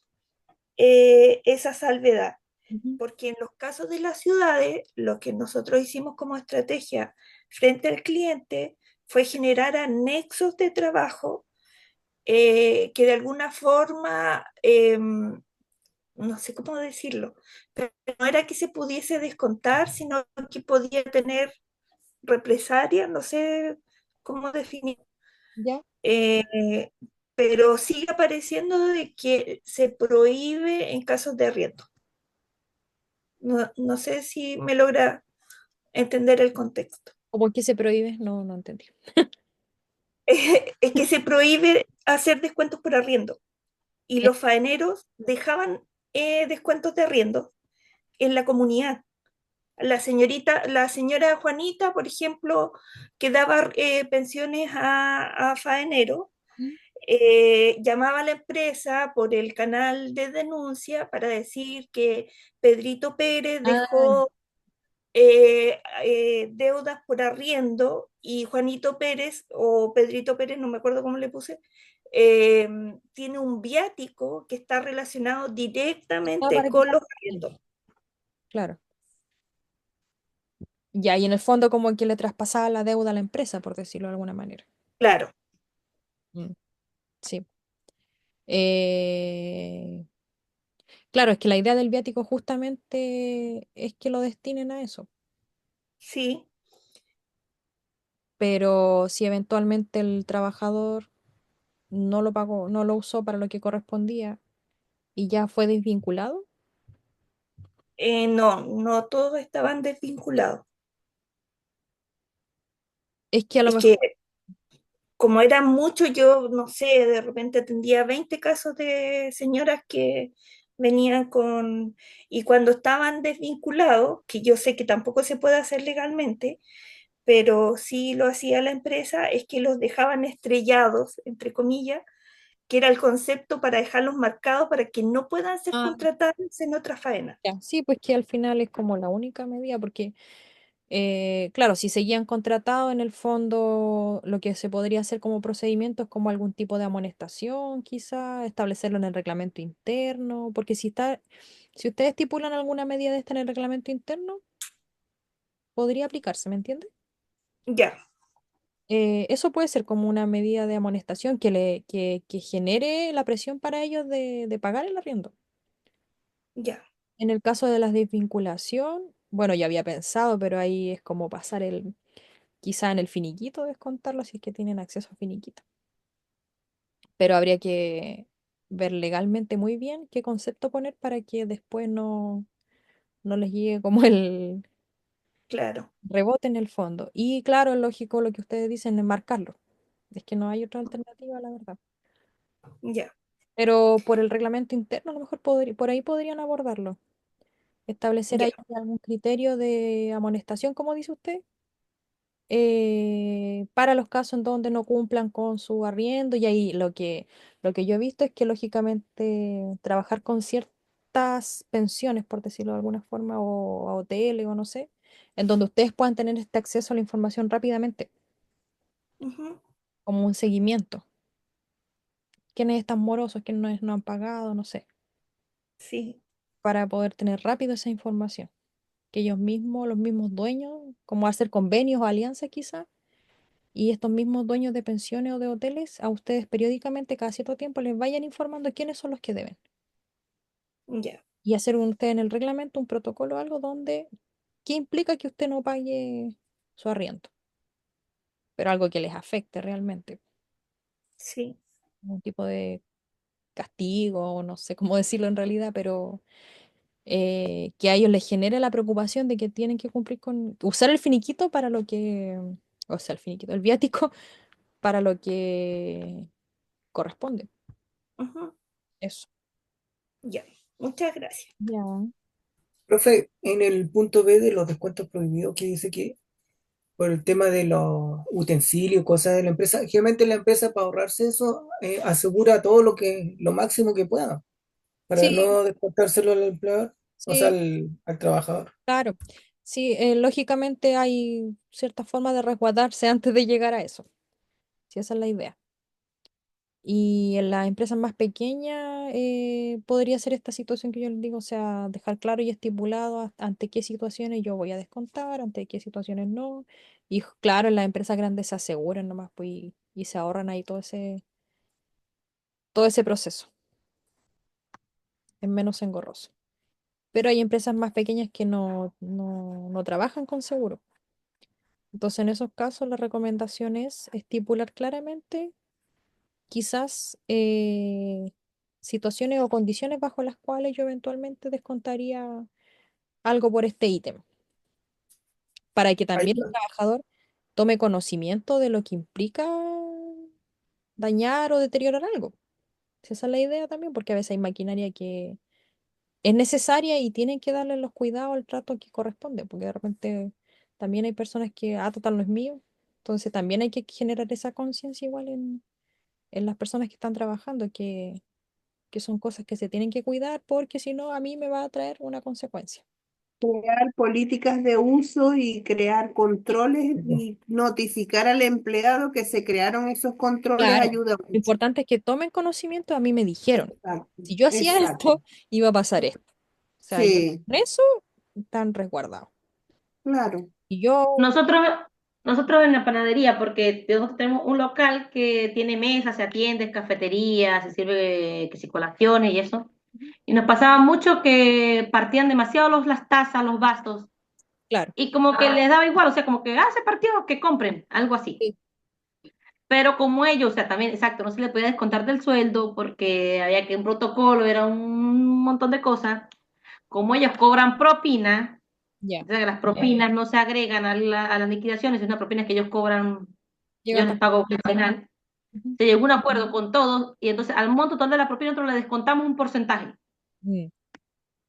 esa salvedad, Ujú. porque en los casos de las ciudades, lo que nosotros hicimos como estrategia frente al cliente fue generar anexos de trabajo que de alguna forma, no sé cómo decirlo, pero no era que se pudiese descontar, sino que podía tener represalia, no sé cómo definir. ¿Ya? Eh, pero sigue apareciendo de que se prohíbe en casos de arriendo. No sé si me logra entender el contexto. ¿O por qué se prohíbe? No, no entendí. Es que se prohíbe hacer descuentos por arriendo y Eh, los faeneros dejaban descuentos de arriendo en la comunidad. La señora Juanita, por ejemplo, que daba pensiones a faenero, ¿Mm? llamaba a la empresa por el canal de denuncia para decir que Pedrito Pérez Ah, dejó deudas por arriendo y Juanito Pérez o Pedrito Pérez, no me acuerdo cómo le puse, eh, tiene un viático que está relacionado directamente para con quitar. los arriendos. Claro. Ya, y en el fondo como que le traspasaba la deuda a la empresa, por decirlo de alguna manera. Claro, Mm, sí. Eh, claro, es que la idea del viático justamente es que lo destinen a eso. sí. Pero si eventualmente el trabajador no lo pagó, no lo usó para lo que correspondía y ya fue desvinculado, No todos estaban desvinculados. es que a lo Es mejor, que como eran muchos, yo no sé, de repente atendía 20 casos de señoras que venían con, y cuando estaban desvinculados, que yo sé que tampoco se puede hacer legalmente, pero sí lo hacía la empresa, es que los dejaban estrellados, entre comillas, que era el concepto para dejarlos marcados para que no puedan ser ah, contratados en otra faena. ya, sí, pues que al final es como la única medida, porque claro, si seguían contratados, en el fondo lo que se podría hacer como procedimiento es como algún tipo de amonestación, quizá, establecerlo en el reglamento interno, porque si ustedes estipulan alguna medida de esta en el reglamento interno, podría aplicarse, ¿me entiende? Ya, Eso puede ser como una medida de amonestación que genere la presión para ellos de pagar el arriendo. ya, En el caso de la desvinculación, bueno, ya había pensado, pero ahí es como pasar quizá en el finiquito descontarlo si es que tienen acceso a finiquito. Pero habría que ver legalmente muy bien qué concepto poner para que después no les llegue como el claro, rebote en el fondo. Y claro, es lógico lo que ustedes dicen, enmarcarlo. Es que no hay otra alternativa, la verdad. ya, Pero por el reglamento interno, a lo mejor por ahí podrían abordarlo. Establecer ya. ahí algún criterio de amonestación, como dice usted, para los casos en donde no cumplan con su arriendo. Y ahí lo que yo he visto es que lógicamente trabajar con ciertas pensiones, por decirlo de alguna forma, o a hoteles o no sé, en donde ustedes puedan tener este acceso a la información rápidamente, Ujú, como un seguimiento. ¿Quiénes están morosos, quiénes no han pagado? No sé, sí, para poder tener rápido esa información. que ellos mismos, los mismos dueños, como hacer convenios o alianzas quizás, y estos mismos dueños de pensiones o de hoteles a ustedes periódicamente, cada cierto tiempo, les vayan informando quiénes son los que deben. Ya, Y hacer usted en el reglamento un protocolo o algo donde, ¿qué implica que usted no pague su arriendo? Pero algo que les afecte realmente, sí. un tipo de castigo, o no sé cómo decirlo en realidad, pero que a ellos les genere la preocupación de que tienen que cumplir con, usar el finiquito para lo que, o sea, el finiquito, el viático para lo que corresponde. Ujú, Eso. ya, muchas gracias. Ya. Profe, en el punto B de los descuentos prohibidos, que dice que por el tema de los utensilios, cosas de la empresa, generalmente la empresa para ahorrarse eso asegura todo lo máximo que pueda, para Sí, no descontárselo al empleador, o sea, sí, al trabajador. claro. Sí, lógicamente hay cierta forma de resguardarse antes de llegar a eso. Sí, esa es la idea. Y en las empresas más pequeñas podría ser esta situación que yo les digo, o sea, dejar claro y estipulado ante qué situaciones yo voy a descontar, ante qué situaciones no. Y claro, en las empresas grandes se aseguran nomás pues, y se ahorran ahí todo ese proceso. Es menos engorroso. Pero hay empresas más pequeñas que no trabajan con seguro. Entonces, en esos casos, la recomendación es estipular claramente quizás situaciones o condiciones bajo las cuales yo eventualmente descontaría algo por este ítem, para que Ahí también el está. trabajador tome conocimiento de lo que implica dañar o deteriorar algo. Esa es la idea también, porque a veces hay maquinaria que es necesaria y tienen que darle los cuidados, el trato que corresponde, porque de repente también hay personas que, total, no es mío. Entonces también hay que generar esa conciencia igual en las personas que están trabajando, que son cosas que se tienen que cuidar porque si no a mí me va a traer una consecuencia. Crear políticas de uso y crear controles y notificar al empleado que se crearon esos controles Claro, ayuda lo mucho. importante es que tomen conocimiento, a mí me dijeron, Exacto, si yo hacía exacto. esto, iba a pasar esto. O sea, ya Sí, con eso están resguardados. claro. Y yo, Nosotros, nosotros en la panadería, porque nosotros tenemos un local que tiene mesas, se atiende, es cafetería, se sirve que si colaciones y eso. Y nos pasaba mucho que partían demasiado las tazas, los vasos, claro, y como que les daba igual, o sea, como que, se partió, que compren, algo así. sí, Pero como ellos, o sea, también, exacto, no se le podía descontar del sueldo porque había que un protocolo, era un montón de cosas. Como ellos cobran propina, ya, o sea, que las propinas no se agregan a las liquidaciones, es una propina que ellos cobran, yo llegan les para... pago quincenal. Ujú. Se llegó a un acuerdo con todos y entonces al monto total de la propina nosotros le descontamos un porcentaje. Mm,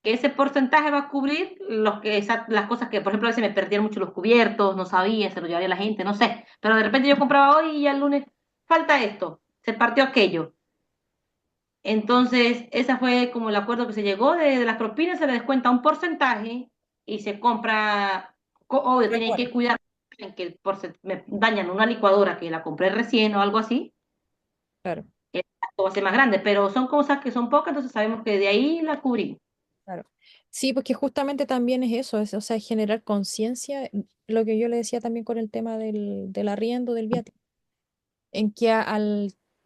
Que ese porcentaje va a cubrir las cosas que, por ejemplo, a veces me perdieron mucho los cubiertos, no sabía, se lo llevaría la gente, no sé. Pero de repente yo compraba hoy y ya el lunes falta esto, se partió aquello. Entonces, ese fue como el acuerdo que se llegó de las propinas, se le descuenta un porcentaje y se compra, obvio, tenía resguardo, que cuidar en que me dañan una licuadora que la compré recién o algo así, claro, todo va a ser más grande, pero son cosas que son pocas, entonces sabemos que de ahí la cubrimos. claro. Sí, porque justamente también es eso, o sea, generar conciencia, lo que yo le decía también con el tema del arriendo, del viático, en que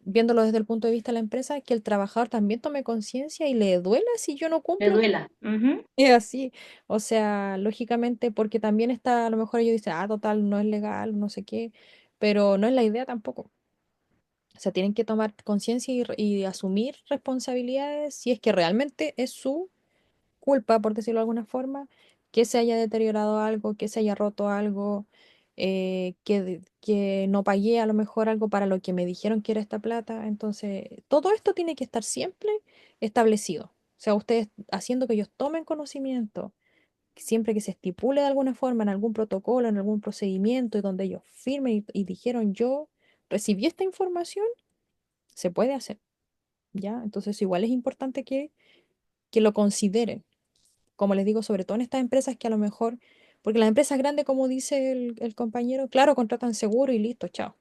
viéndolo desde el punto de vista de la empresa, que el trabajador también tome conciencia y le duela si yo no Me cumplo. duela. Ujú. Es así, o sea, lógicamente, porque también está, a lo mejor ellos dicen, total, no es legal, no sé qué, pero no es la idea tampoco. O sea, tienen que tomar conciencia y asumir responsabilidades si es que realmente es su culpa, por decirlo de alguna forma, que se haya deteriorado algo, que se haya roto algo, que no pagué a lo mejor algo para lo que me dijeron que era esta plata. Entonces, todo esto tiene que estar siempre establecido. O sea, ustedes haciendo que ellos tomen conocimiento, siempre que se estipule de alguna forma en algún protocolo, en algún procedimiento, y donde ellos firmen y dijeron yo recibí esta información, se puede hacer, ¿ya? Entonces, igual es importante que lo consideren como les digo, sobre todo en estas empresas que a lo mejor, porque las empresas grandes, como dice el compañero, claro, contratan seguro y listo, chao.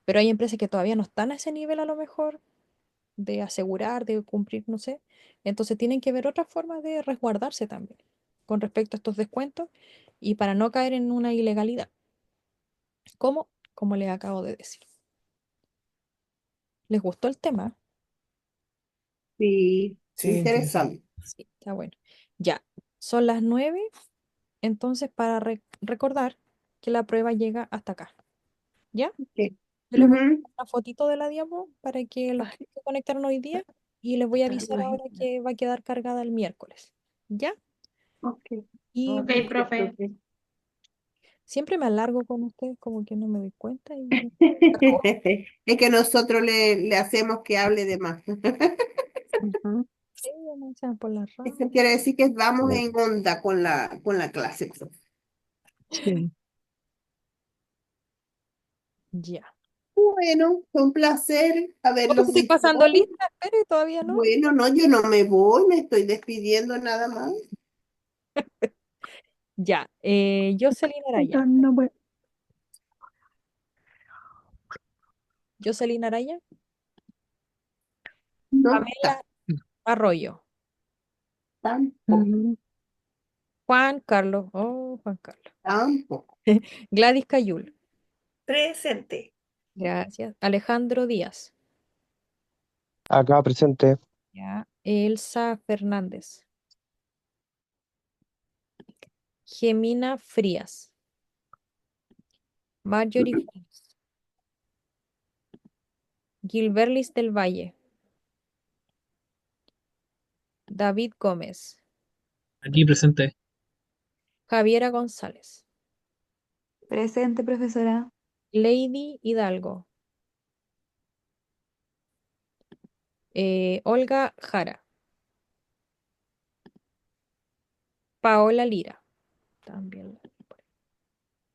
Pero hay empresas que todavía no están a ese nivel a lo mejor de asegurar, de cumplir, no sé. Entonces tienen que ver otras formas de resguardarse también, con respecto a estos descuentos y para no caer en una ilegalidad. ¿Cómo? Como les acabo de decir. ¿Les gustó el tema? Sí, Sí, interesante. interesante. Sí, está bueno. Ya, son las 9, entonces para recordar que la prueba llega hasta acá. ¿Ya? Ok. Yo les voy a Ujú. poner una fotito de la diapo para que los que se conectaron hoy día y les voy a avisar Ay, ahora que va a quedar cargada el miércoles. ¿Ya? ok. Y Ok, bueno, profe. siempre me alargo con ustedes, como que no me doy cuenta y acabó. Es que nosotros le hacemos que hable de más. Ujú. Sí, no sean por la Eso rama. quiere decir que vamos en onda con la clase, profe. Sí. Ya. Bueno, fue un placer Oh, haberlos estoy visto pasando hoy. lista, espere, todavía no. Bueno, no, yo no me voy, me estoy despidiendo nada más. Ya, Jocelyn Araya. No, bueno. Jocelyn Araya. No Pamela está, Arroyo. tampoco, Ujú. Juan Carlos. Oh, Juan Carlos. tampoco. Gladys Cayul. Presente. Gracias. Alejandro Díaz. Acá presente. Ya. Elsa Fernández. Gemina Frías. Marjorie Funes. Gilberlis del Valle. David Gómez. Aquí presente. Javiera González. Presente, profesora. Lady Hidalgo. Olga Jara. Paola Lira. También.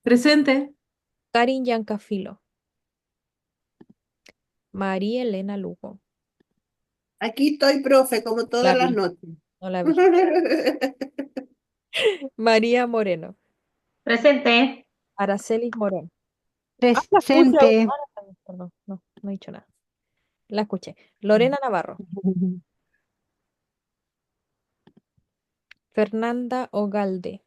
Presente. Karin Yancafilo. María Elena Lugo. Aquí estoy, profe, como La todas las vi, noches. no la vi. María Moreno. Presente. Araceli Morón. La escucho. Presente. Perdón, no he dicho nada. La escuché. Lorena Navarro. Fernanda Ogalde.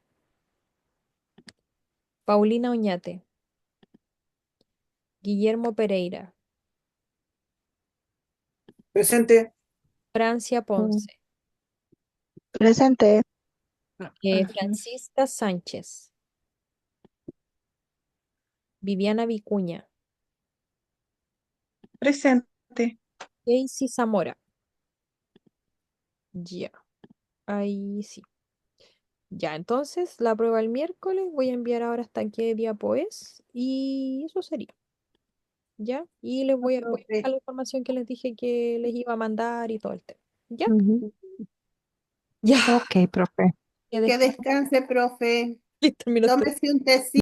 Paulina Oñate. Guillermo Pereira. Presente. Francia Ponce. Presente. Francisca Sánchez. Viviana Vicuña. Presente. Daisy Zamora. Ya. Ahí sí. Ya, entonces la prueba el miércoles. Voy a enviar ahora hasta qué diapo es. Y eso sería. ¿Ya? Y voy a dejar Profe, la información que les dije que les iba a mandar y todo el tema. ¿Ya? Ujú. Ya. Ok, profe. Que que descansen. descanse, profe. Termino este Tómese un tecito.